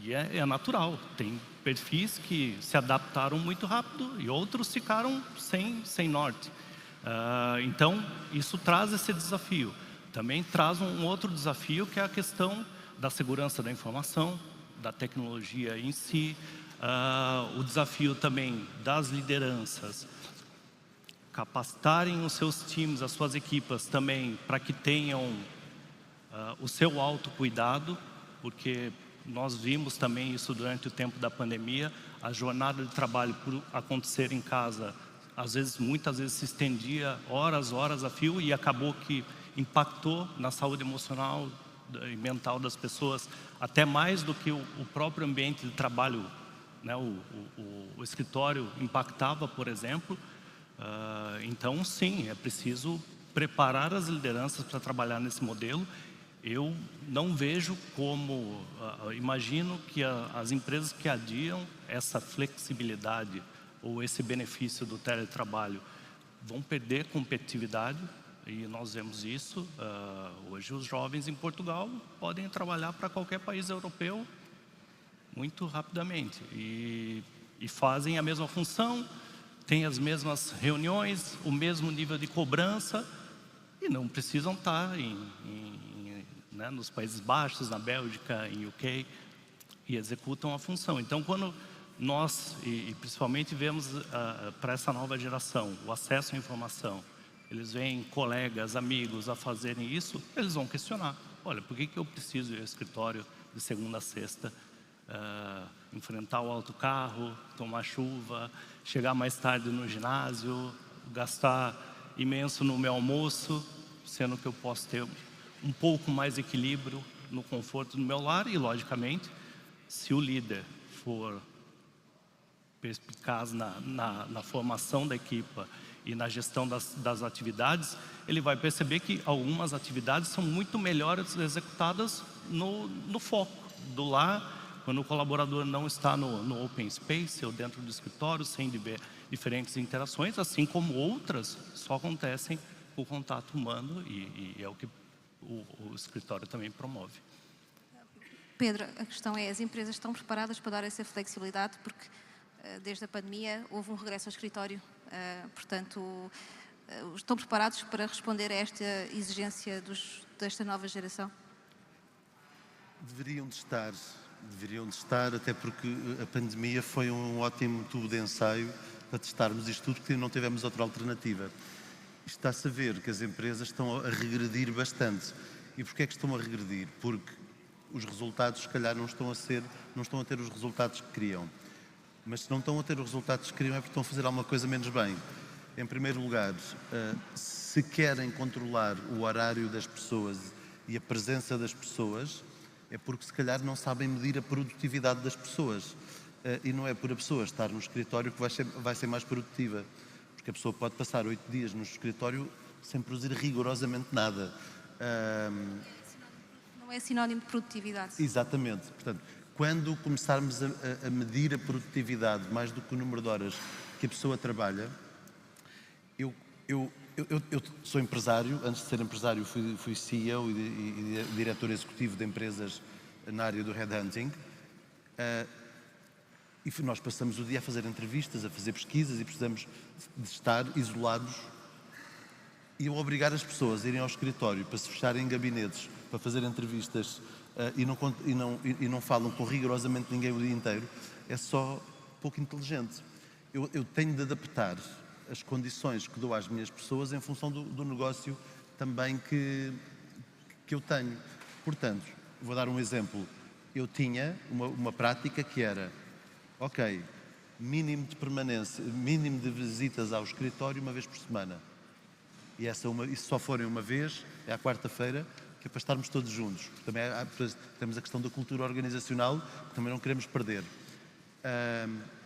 E é natural, tem perfis que se adaptaram muito rápido e outros ficaram sem norte. Então, isso traz esse desafio. Também traz um outro desafio, que é a questão da segurança da informação, da tecnologia em si, o desafio também das lideranças, capacitarem os seus times, as suas equipas também, para que tenham o seu autocuidado, porque nós vimos também isso durante o tempo da pandemia, a jornada de trabalho por acontecer em casa, muitas vezes se estendia horas a fio e acabou que impactou na saúde emocional e mental das pessoas, até mais do que o próprio ambiente de trabalho, né? O escritório impactava, por exemplo. Então, sim, é preciso preparar as lideranças para trabalhar nesse modelo. Eu não vejo como, imagino que as empresas que adiam essa flexibilidade ou esse benefício do teletrabalho vão perder competitividade, e nós vemos isso. Hoje os jovens em Portugal podem trabalhar para qualquer país europeu muito rapidamente e fazem a mesma função, têm as mesmas reuniões, o mesmo nível de cobrança e não precisam estar né, nos Países Baixos, na Bélgica, em UK, e executam a função. Então, quando nós, e principalmente vemos para essa nova geração, o acesso à informação, eles veem colegas, amigos a fazerem isso, eles vão questionar. Olha, por que eu preciso ir ao escritório de segunda a sexta, enfrentar o autocarro, tomar chuva, chegar mais tarde no ginásio, gastar imenso no meu almoço, sendo que eu posso ter um pouco mais equilíbrio no conforto do meu lar? E, logicamente, se o líder for perspicaz na formação da equipa e na gestão das atividades, ele vai perceber que algumas atividades são muito melhores executadas no foco do lar, quando o colaborador não está no open space ou dentro do escritório, sem diferentes interações, assim como outras só acontecem com o contato humano, e é o que o escritório também promove. Pedro, a questão é, as empresas estão preparadas para dar essa flexibilidade? Porque desde a pandemia houve um regresso ao escritório, portanto, estão preparados para responder a esta exigência desta nova geração? Deveriam de estar, até porque a pandemia foi um ótimo tubo de ensaio para testarmos isto tudo, porque não tivemos outra alternativa. Está-se a ver que as empresas estão a regredir bastante. E porquê é que estão a regredir? Porque os resultados, se calhar, não estão a ter os resultados que queriam. Mas se não estão a ter os resultados que queriam é porque estão a fazer alguma coisa menos bem. Em primeiro lugar, se querem controlar o horário das pessoas e a presença das pessoas, é porque se calhar não sabem medir a produtividade das pessoas. E não é por a pessoa estar no escritório que vai ser mais produtiva. Porque a pessoa pode passar 8 dias no escritório sem produzir rigorosamente nada. Não é sinónimo de produtividade. Exatamente. Portanto, quando começarmos a medir a produtividade mais do que o número de horas que a pessoa trabalha, eu sou empresário. Antes de ser empresário fui CEO e diretor executivo de empresas na área do headhunting. E nós passamos o dia a fazer entrevistas, a fazer pesquisas, e precisamos de estar isolados. E eu obrigar as pessoas a irem ao escritório para se fecharem em gabinetes, para fazer entrevistas, e não falam com rigorosamente ninguém o dia inteiro, é só pouco inteligente. Eu tenho de adaptar as condições que dou às minhas pessoas em função do negócio também que eu tenho. Portanto, vou dar um exemplo. Eu tinha uma prática que era: ok, mínimo de permanência, mínimo de visitas ao escritório uma vez por semana. E se só forem uma vez, é à quarta-feira, que é para estarmos todos juntos. Também temos a questão da cultura organizacional, que também não queremos perder.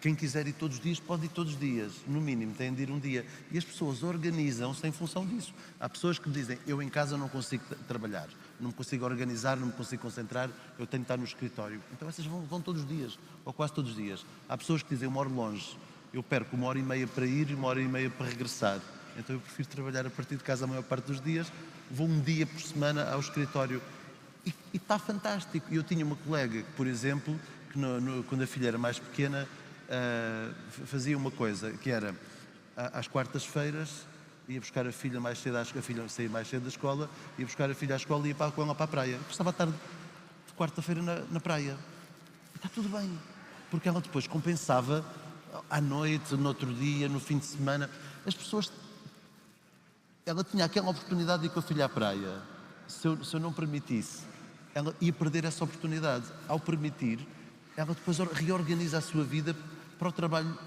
Quem quiser ir todos os dias, pode ir todos os dias. No mínimo, têm de ir um dia. E as pessoas organizam-se em função disso. Há pessoas que me dizem: eu em casa não consigo trabalhar, não me consigo organizar, não me consigo concentrar, eu tenho de estar no escritório. Então essas vão todos os dias, ou quase todos os dias. Há pessoas que dizem: eu moro longe, eu perco 1h30 para ir e 1h30 para regressar. Então eu prefiro trabalhar a partir de casa a maior parte dos dias, vou um dia por semana ao escritório e está fantástico. Eu tinha uma colega que, por exemplo, que quando a filha era mais pequena, fazia uma coisa, que era às quartas-feiras ia buscar a filha mais cedo, a filha saía mais cedo da escola, ia buscar a filha à escola e ia com ela para a praia. Estava à tarde de quarta-feira na praia. E está tudo bem, porque ela depois compensava à noite, no outro dia, no fim de semana. As pessoas... Ela tinha aquela oportunidade de ir com a filha à praia. Se eu não permitisse, ela ia perder essa oportunidade. Ao permitir, ela depois reorganiza a sua vida para o trabalho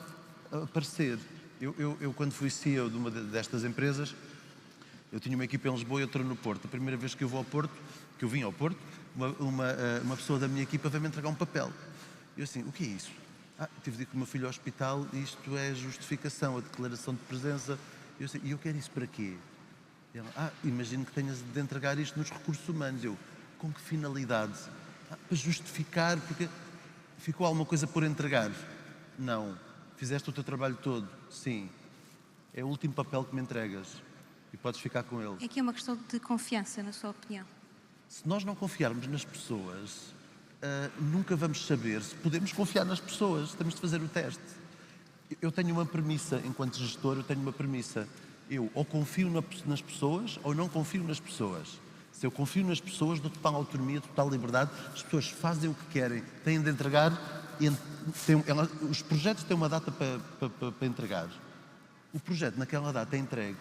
aparecer. Eu quando fui CEO de uma destas empresas, eu tinha uma equipa em Lisboa e outra no Porto. A primeira vez que eu vim ao Porto, uma pessoa da minha equipa veio-me entregar um papel. Eu assim, o que é isso? Tive de ir com o meu filho ao hospital e isto é justificação, a declaração de presença. Eu assim, e eu quero isso para quê? E ela, imagino que tenhas de entregar isto nos recursos humanos. Eu, com que finalidade? Para justificar, porque ficou alguma coisa por entregar? Não. Fizeste o teu trabalho todo? Sim. É o último papel que me entregas e podes ficar com ele. Aqui é uma questão de confiança, na sua opinião. Se nós não confiarmos nas pessoas, nunca vamos saber se podemos confiar nas pessoas. Temos de fazer o teste. Eu tenho uma premissa, enquanto gestor, eu tenho uma premissa. Eu ou confio nas pessoas ou não confio nas pessoas. Se eu confio nas pessoas, dou total autonomia, total liberdade. As pessoas fazem o que querem, têm de entregar. Os projetos têm uma data para entregar. O projeto naquela data é entregue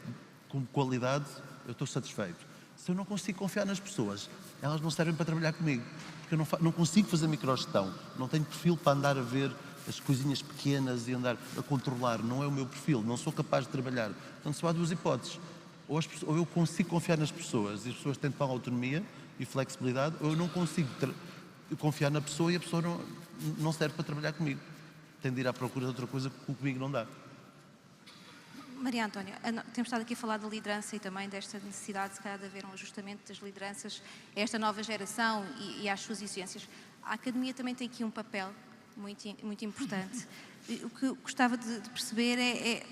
com qualidade, eu estou satisfeito. Se eu não consigo confiar nas pessoas, elas não servem para trabalhar comigo. Porque eu não consigo fazer microgestão. Não tenho perfil para andar a ver as coisinhas pequenas e andar a controlar. Não é o meu perfil, não sou capaz de trabalhar. Portanto, só há duas hipóteses. Ou eu consigo confiar nas pessoas e as pessoas têm total autonomia e flexibilidade, ou eu não consigo confiar na pessoa e a pessoa não serve para trabalhar comigo. Tem de ir à procura de outra coisa que comigo não dá. Maria Antónia, temos estado aqui a falar da liderança e também desta necessidade, se calhar, de haver um ajustamento das lideranças a esta nova geração e às suas exigências. A Academia também tem aqui um papel muito importante. O que eu gostava de perceber é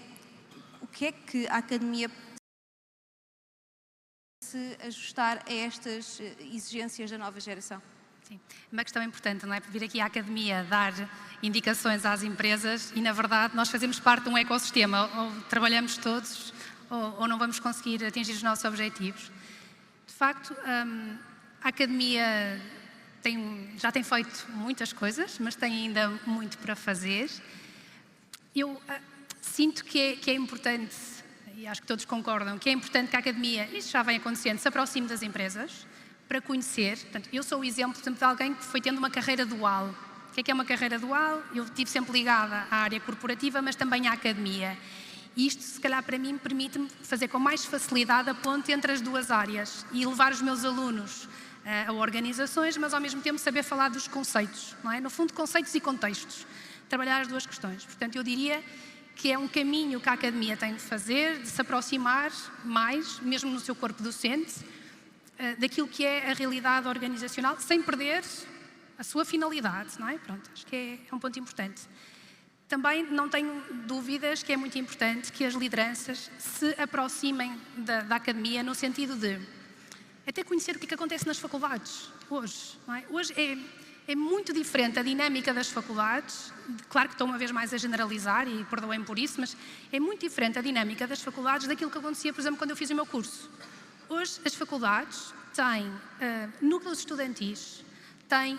o que é que a Academia se ajustar a estas exigências da nova geração. Sim, uma questão importante, não é? Vir aqui à Academia dar indicações às empresas e, na verdade, nós fazemos parte de um ecossistema, ou trabalhamos todos ou não vamos conseguir atingir os nossos objetivos. De facto, a Academia já tem feito muitas coisas, mas tem ainda muito para fazer. Eu sinto que é importante, e acho que todos concordam, que é importante que a Academia, isto já vem acontecendo, se aproxime das empresas para conhecer. Portanto, eu sou o exemplo, por exemplo, de alguém que foi tendo uma carreira dual. O que é uma carreira dual? Eu estive sempre ligada à área corporativa, mas também à Academia. E isto, se calhar, para mim, permite-me fazer com mais facilidade a ponte entre as duas áreas e levar os meus alunos a organizações, mas ao mesmo tempo saber falar dos conceitos, não é? No fundo, conceitos e contextos. Trabalhar as duas questões. Portanto, eu diria que é um caminho que a Academia tem de fazer, de se aproximar mais, mesmo no seu corpo docente, daquilo que é a realidade organizacional, sem perder a sua finalidade, não é? Pronto, acho que é um ponto importante. Também não tenho dúvidas que é muito importante que as lideranças se aproximem da Academia no sentido de até conhecer o que acontece nas faculdades hoje, não é? Hoje é muito diferente a dinâmica das faculdades, claro que estou uma vez mais a generalizar e perdoem por isso, mas é muito diferente a dinâmica das faculdades daquilo que acontecia, por exemplo, quando eu fiz o meu curso. Hoje as faculdades têm núcleos estudantis, têm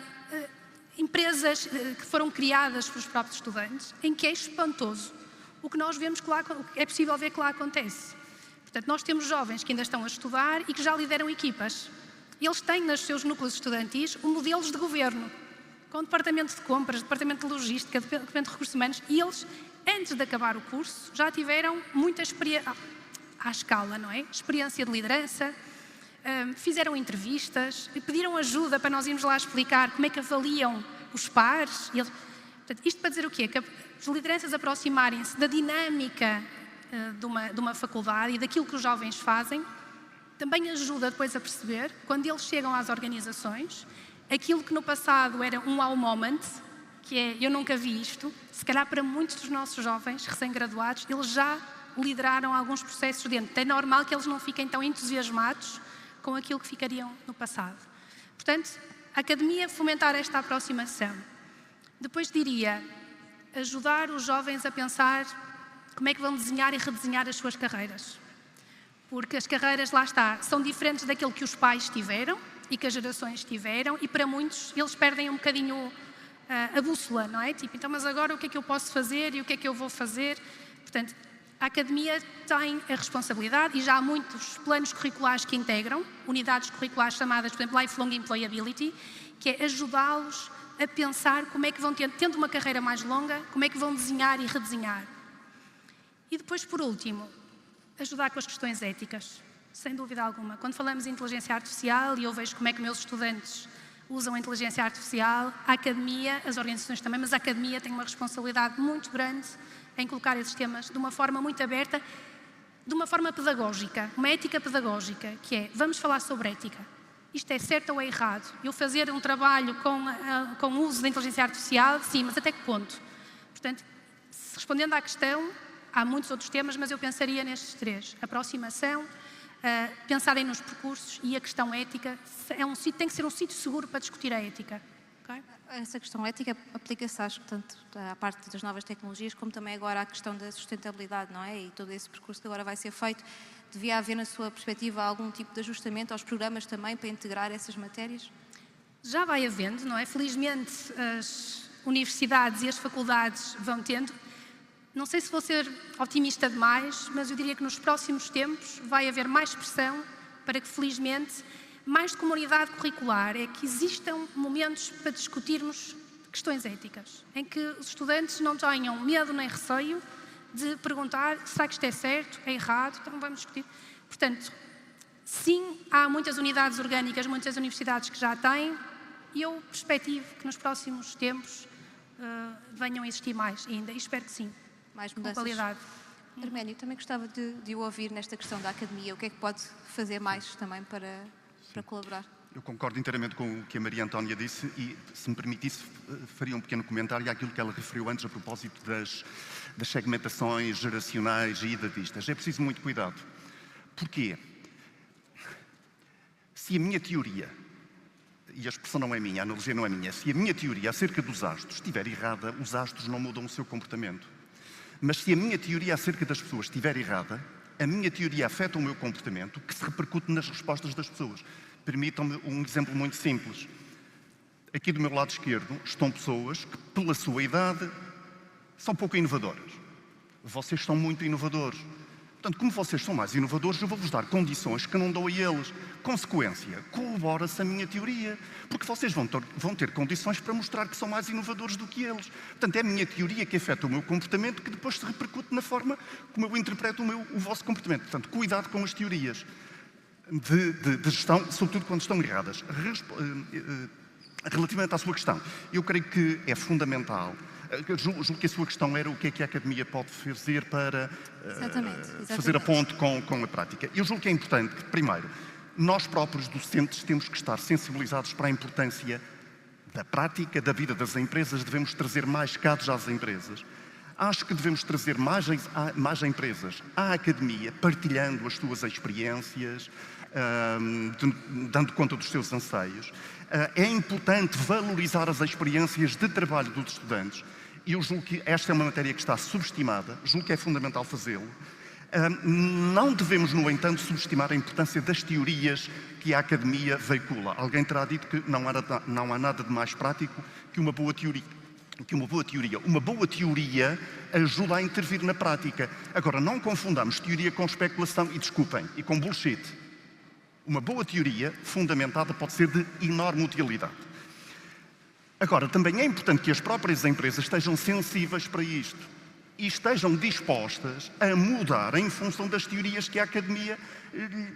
empresas que foram criadas pelos próprios estudantes, em que é espantoso o que nós vemos que lá, é possível ver que lá acontece. Portanto, nós temos jovens que ainda estão a estudar e que já lideram equipas. Eles têm nos seus núcleos estudantis modelos de governo, com o departamento de compras, departamento de logística, departamento de recursos humanos, e eles, antes de acabar o curso, já tiveram muita experiência, à escala, não é? Experiência de liderança, fizeram entrevistas, pediram ajuda para nós irmos lá explicar como é que avaliam os pares. Portanto, isto para dizer o quê? Que as lideranças aproximarem-se da dinâmica de uma faculdade e daquilo que os jovens fazem, também ajuda depois a perceber, quando eles chegam às organizações, aquilo que no passado era um wow moment, que é eu nunca vi isto, se calhar para muitos dos nossos jovens recém-graduados, eles já lideraram alguns processos dentro. É normal que eles não fiquem tão entusiasmados com aquilo que ficariam no passado. Portanto, a academia fomentar esta aproximação. Depois diria, ajudar os jovens a pensar como é que vão desenhar e redesenhar as suas carreiras. Porque as carreiras, lá está, são diferentes daquilo que os pais tiveram e que as gerações tiveram, e para muitos eles perdem um bocadinho a bússola, não é? Tipo, então, mas agora o que é que eu posso fazer e o que é que eu vou fazer? Portanto, a academia tem a responsabilidade, e já há muitos planos curriculares que integram, unidades curriculares chamadas, por exemplo, Lifelong Employability, que é ajudá-los a pensar como é que vão, tendo uma carreira mais longa, como é que vão desenhar e redesenhar. E depois, por último, ajudar com as questões éticas, sem dúvida alguma. Quando falamos em inteligência artificial, e eu vejo como é que meus estudantes usam a inteligência artificial, a academia, as organizações também, mas a academia tem uma responsabilidade muito grande em colocar esses temas de uma forma muito aberta, de uma forma pedagógica, uma ética pedagógica, que é, vamos falar sobre ética. Isto é certo ou é errado? Eu fazer um trabalho com o uso da inteligência artificial, sim, mas até que ponto? Portanto, respondendo à questão, há muitos outros temas, mas eu pensaria nestes três. Aproximação, pensarem nos percursos e a questão ética. Tem que ser um sítio seguro para discutir a ética. Okay? Essa questão ética aplica-se, acho que, tanto à parte das novas tecnologias, como também agora à questão da sustentabilidade, não é? E todo esse percurso que agora vai ser feito, devia haver, na sua perspectiva, algum tipo de ajustamento aos programas também para integrar essas matérias? Já vai havendo, não é? Felizmente, as universidades e as faculdades vão tendo. Não sei se vou ser otimista demais, mas eu diria que nos próximos tempos vai haver mais pressão para que, felizmente, mais de comunidade curricular, é que existam momentos para discutirmos questões éticas, em que os estudantes não tenham medo nem receio de perguntar, será que isto é certo, é errado, então vamos discutir. Portanto, sim, há muitas unidades orgânicas, muitas universidades que já têm, e eu perspectivo que nos próximos tempos venham a existir mais ainda, e espero que sim. Mais com mudanças. qualidade. Arménio, também gostava de o ouvir nesta questão da academia. O que é que pode fazer mais também para colaborar? Eu concordo inteiramente com o que a Maria Antónia disse e, se me permitisse, faria um pequeno comentário àquilo que ela referiu antes a propósito das segmentações geracionais e idadistas. É preciso muito cuidado. Porquê? Se a minha teoria, e a expressão não é minha, a analogia não é minha, se a minha teoria acerca dos astros estiver errada, os astros não mudam o seu comportamento. Mas se a minha teoria acerca das pessoas estiver errada, a minha teoria afeta o meu comportamento, que se repercute nas respostas das pessoas. Permitam-me um exemplo muito simples. Aqui do meu lado esquerdo estão pessoas que, pela sua idade, são pouco inovadoras. Vocês são muito inovadores. Portanto, como vocês são mais inovadores, eu vou-vos dar condições que não dou a eles. Consequência, corrobora-se a minha teoria, porque vocês vão ter condições para mostrar que são mais inovadores do que eles. Portanto, é a minha teoria que afeta o meu comportamento, que depois se repercute na forma como eu interpreto o vosso comportamento. Portanto, cuidado com as teorias de gestão, sobretudo quando estão erradas. Relativamente à sua questão, eu creio que é fundamental. Julgo que a sua questão era o que é que a academia pode fazer para fazer a ponte com a prática. Eu julgo que é importante que, primeiro, nós próprios docentes temos que estar sensibilizados para a importância da prática, da vida das empresas, devemos trazer mais casos às empresas. Acho que devemos trazer mais empresas à academia, partilhando as suas experiências, dando conta dos seus anseios. É importante valorizar as experiências de trabalho dos estudantes. Eu julgo que esta é uma matéria que está subestimada, julgo que é fundamental fazê-lo. Não devemos, no entanto, subestimar a importância das teorias que a academia veicula. Alguém terá dito que não há nada de mais prático que uma boa teoria. Uma boa teoria ajuda a intervir na prática. Agora, não confundamos teoria com especulação e com bullshit. Uma boa teoria fundamentada pode ser de enorme utilidade. Agora, também é importante que as próprias empresas estejam sensíveis para isto e estejam dispostas a mudar em função das teorias que a academia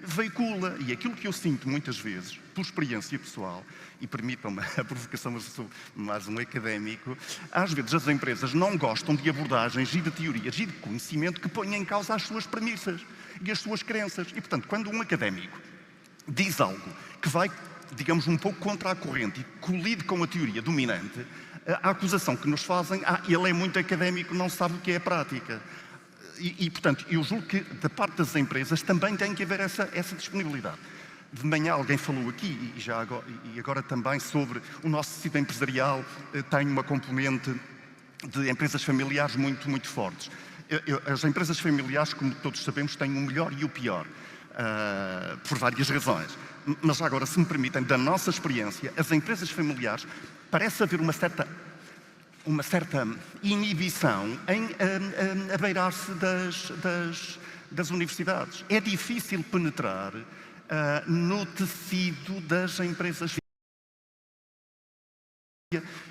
veicula. E aquilo que eu sinto muitas vezes, por experiência pessoal, e permitam-me a provocação, mas eu sou mais um académico, às vezes as empresas não gostam de abordagens e de teorias e de conhecimento que ponham em causa as suas premissas e as suas crenças. E, portanto, quando um académico diz algo que vai, digamos, um pouco contra a corrente e colide com a teoria dominante, a acusação que nos fazem, ele é muito académico, não sabe o que é a prática. portanto, eu julgo que da parte das empresas também tem que haver essa disponibilidade. De manhã alguém falou aqui, e agora também, sobre o nosso tecido empresarial tem uma componente de empresas familiares muito, muito fortes. As empresas familiares, como todos sabemos, têm o melhor e o pior, por várias razões. Mas agora, se me permitem, da nossa experiência, as empresas familiares, parece haver uma certa inibição em abeirar-se das universidades. É difícil penetrar no tecido das empresas.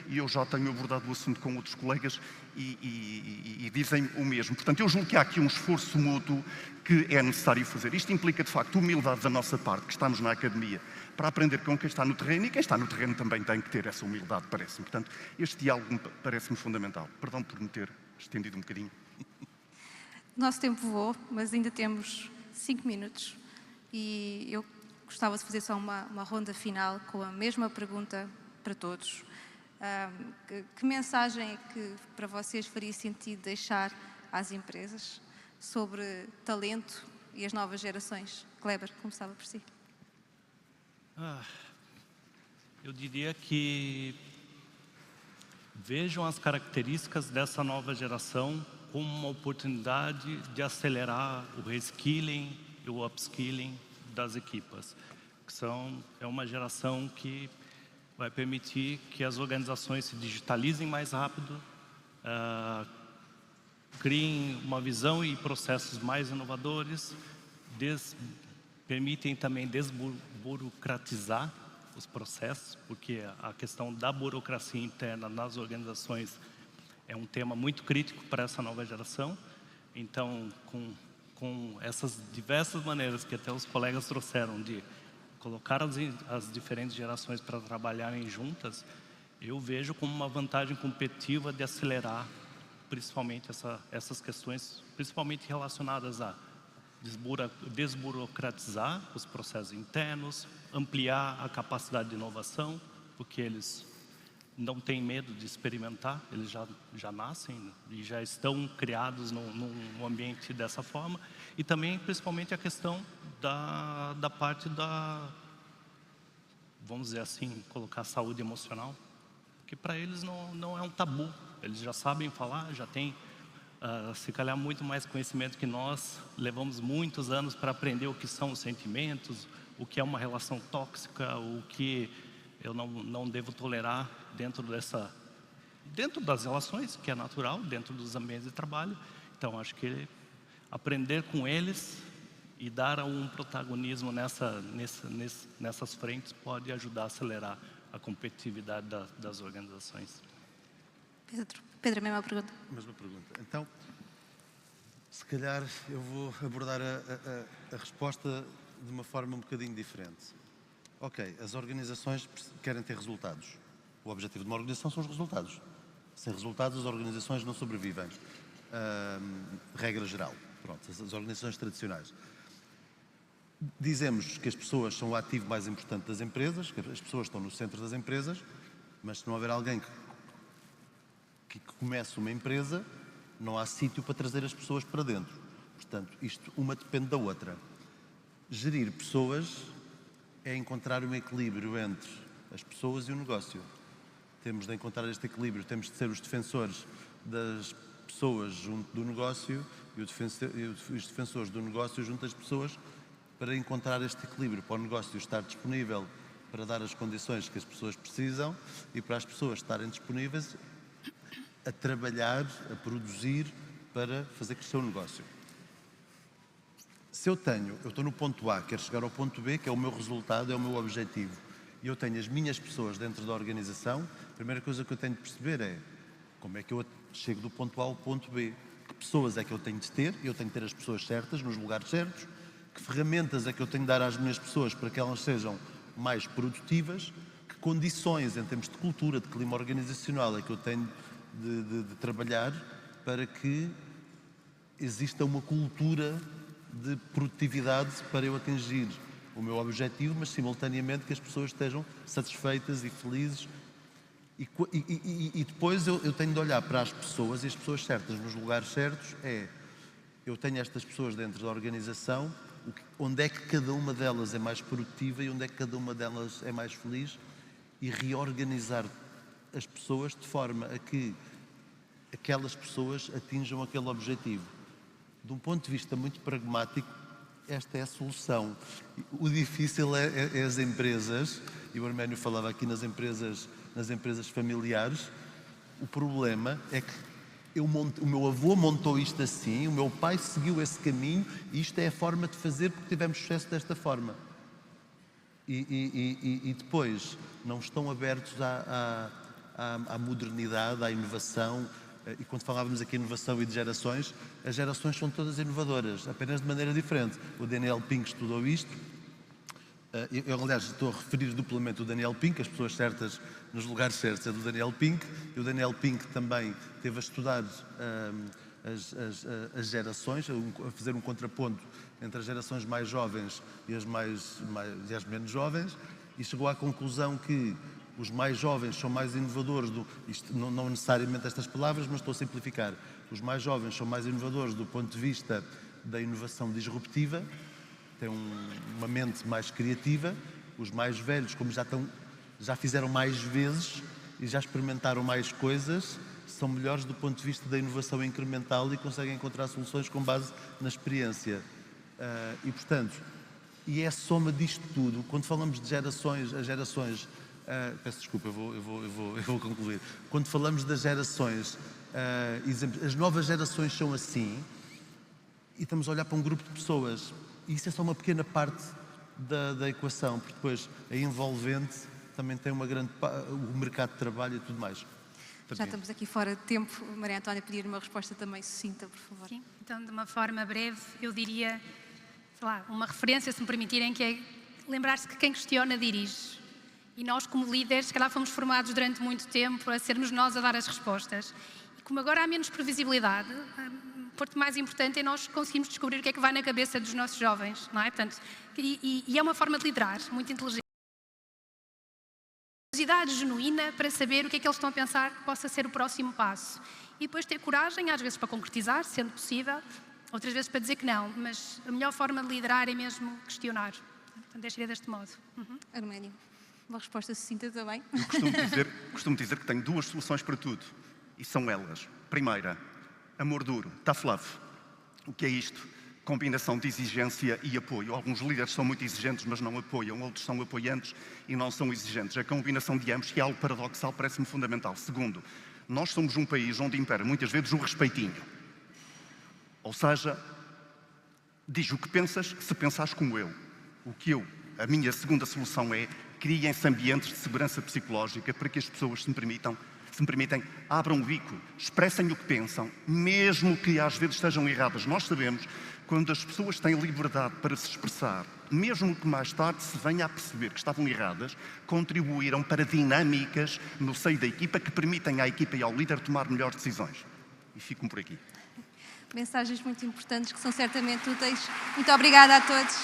E eu já tenho abordado o assunto com outros colegas e dizem o mesmo. Portanto, eu julgo que há aqui um esforço mútuo que é necessário fazer. Isto implica, de facto, humildade da nossa parte, que estamos na academia, para aprender com quem está no terreno, e quem está no terreno também tem que ter essa humildade, parece-me. Portanto, este diálogo parece-me fundamental. Perdão por me ter estendido um bocadinho. O nosso tempo voou, mas ainda temos 5 minutos. E eu gostava de fazer só uma ronda final com a mesma pergunta para todos. Que mensagem é que para vocês faria sentido deixar às empresas sobre talento e as novas gerações? Kleber, começava por si. Eu diria que vejam as características dessa nova geração como uma oportunidade de acelerar o reskilling e o upskilling das equipas. É uma geração que vai permitir que as organizações se digitalizem mais rápido, criem uma visão e processos mais inovadores, permitem também desburocratizar os processos, porque a questão da burocracia interna nas organizações é um tema muito crítico para essa nova geração. Então, com essas diversas maneiras que até os colegas trouxeram de colocar as diferentes gerações para trabalharem juntas, eu vejo como uma vantagem competitiva de acelerar principalmente essas questões, principalmente relacionadas a desburocratizar os processos internos, ampliar a capacidade de inovação, porque eles não têm medo de experimentar, eles já nascem e já estão criados num ambiente dessa forma. E também, principalmente, a questão da parte vamos dizer assim, colocar saúde emocional, que para eles não é um tabu, eles já sabem falar, já têm, se calhar, muito mais conhecimento que nós. Levamos muitos anos para aprender o que são os sentimentos, o que é uma relação tóxica, o que eu não devo tolerar dentro das relações, que é natural, dentro dos ambientes de trabalho. Então, acho que aprender com eles e dar um protagonismo nessas frentes pode ajudar a acelerar a competitividade das organizações. Pedro, a mesma pergunta. Mesma pergunta. Então, se calhar eu vou abordar a resposta de uma forma um bocadinho diferente. Ok, as organizações querem ter resultados. O objetivo de uma organização são os resultados. Sem resultados, as organizações não sobrevivem. Regra geral. Pronto, as organizações tradicionais. Dizemos que as pessoas são o ativo mais importante das empresas, que as pessoas estão no centro das empresas, mas se não houver alguém que comece uma empresa, não há sítio para trazer as pessoas para dentro. Portanto, isto uma depende da outra. Gerir pessoas é encontrar um equilíbrio entre as pessoas e o negócio. Temos de encontrar este equilíbrio, temos de ser os defensores das pessoas junto do negócio e os defensores do negócio junto das pessoas, para encontrar este equilíbrio, para o negócio estar disponível para dar as condições que as pessoas precisam e para as pessoas estarem disponíveis a trabalhar, a produzir para fazer crescer o negócio. Se eu estou no ponto A, quero chegar ao ponto B, que é o meu resultado, é o meu objetivo, e eu tenho as minhas pessoas dentro da organização, a primeira coisa que eu tenho de perceber é como é que eu chego do ponto A ao ponto B. Que pessoas é que eu tenho de ter? Eu tenho de ter as pessoas certas, nos lugares certos. Que ferramentas é que eu tenho de dar às minhas pessoas para que elas sejam mais produtivas? Que condições, em termos de cultura, de clima organizacional, é que eu tenho de trabalhar para que exista uma cultura de produtividade para eu atingir o meu objetivo, mas simultaneamente que as pessoas estejam satisfeitas e felizes. E depois eu tenho de olhar para as pessoas, e as pessoas certas nos lugares certos é eu tenho estas pessoas dentro da organização, onde é que cada uma delas é mais produtiva e onde é que cada uma delas é mais feliz, e reorganizar as pessoas de forma a que aquelas pessoas atinjam aquele objetivo. De um ponto de vista muito pragmático, esta é a solução. O difícil é as empresas, e o Arménio falava aqui nas empresas familiares. O problema é que o meu avô montou isto assim, o meu pai seguiu esse caminho, e isto é a forma de fazer porque tivemos sucesso desta forma. E depois não estão abertos à modernidade, à inovação. E quando falávamos aqui de inovação e de gerações, as gerações são todas inovadoras, apenas de maneira diferente. O Daniel Pink estudou isto. Eu, aliás, estou a referir duplamente o Daniel Pink, as pessoas certas nos lugares certos é do Daniel Pink. E o Daniel Pink também teve a estudar as gerações, a fazer um contraponto entre as gerações mais jovens e as menos jovens, e chegou à conclusão que os mais jovens são mais inovadores, isto não necessariamente estas palavras, mas estou a simplificar. Os mais jovens são mais inovadores do ponto de vista da inovação disruptiva, têm uma mente mais criativa. Os mais velhos, como já fizeram mais vezes e já experimentaram mais coisas, são melhores do ponto de vista da inovação incremental e conseguem encontrar soluções com base na experiência. E, portanto, é a soma disto tudo. Quando falamos de gerações, as gerações... peço desculpa, eu vou concluir. Quando falamos das gerações, as novas gerações são assim, e estamos a olhar para um grupo de pessoas, e isso é só uma pequena parte da equação, porque depois a envolvente também tem uma grande o mercado de trabalho e tudo mais. Já estamos aqui fora de tempo. Maria Antónia, pedir uma resposta também sucinta, por favor. Sim, então, de uma forma breve, eu diria, sei lá, uma referência, se me permitirem, que é lembrar-se que quem questiona dirige. E nós, como líderes, se calhar fomos formados durante muito tempo a sermos nós a dar as respostas. E como agora há menos previsibilidade, a parte mais importante é nós conseguirmos descobrir o que é que vai na cabeça dos nossos jovens, não é? Portanto, e é uma forma de liderar muito inteligente. Curiosidade genuína para saber o que é que eles estão a pensar que possa ser o próximo passo. E depois ter coragem, às vezes para concretizar, sendo possível, outras vezes para dizer que não. Mas a melhor forma de liderar é mesmo questionar. Portanto, deixaria deste modo. Arménio, uma resposta sucinta também. Eu costumo dizer que tenho duas soluções para tudo. E são elas. Primeira, amor duro, tough love. O que é isto? Combinação de exigência e apoio. Alguns líderes são muito exigentes, mas não apoiam. Outros são apoiantes e não são exigentes. A combinação de ambos, que é algo paradoxal, parece-me fundamental. Segundo, nós somos um país onde impera muitas vezes o respeitinho. Ou seja, diz o que pensas se pensares como eu. A minha segunda solução é criem-se ambientes de segurança psicológica para que as pessoas se me permitem, abram o bico, expressem o que pensam, mesmo que às vezes estejam erradas. Nós sabemos, quando as pessoas têm liberdade para se expressar, mesmo que mais tarde se venha a perceber que estavam erradas, contribuíram para dinâmicas no seio da equipa que permitem à equipa e ao líder tomar melhores decisões. E ficam por aqui. Mensagens muito importantes que são certamente úteis. Muito obrigada a todos.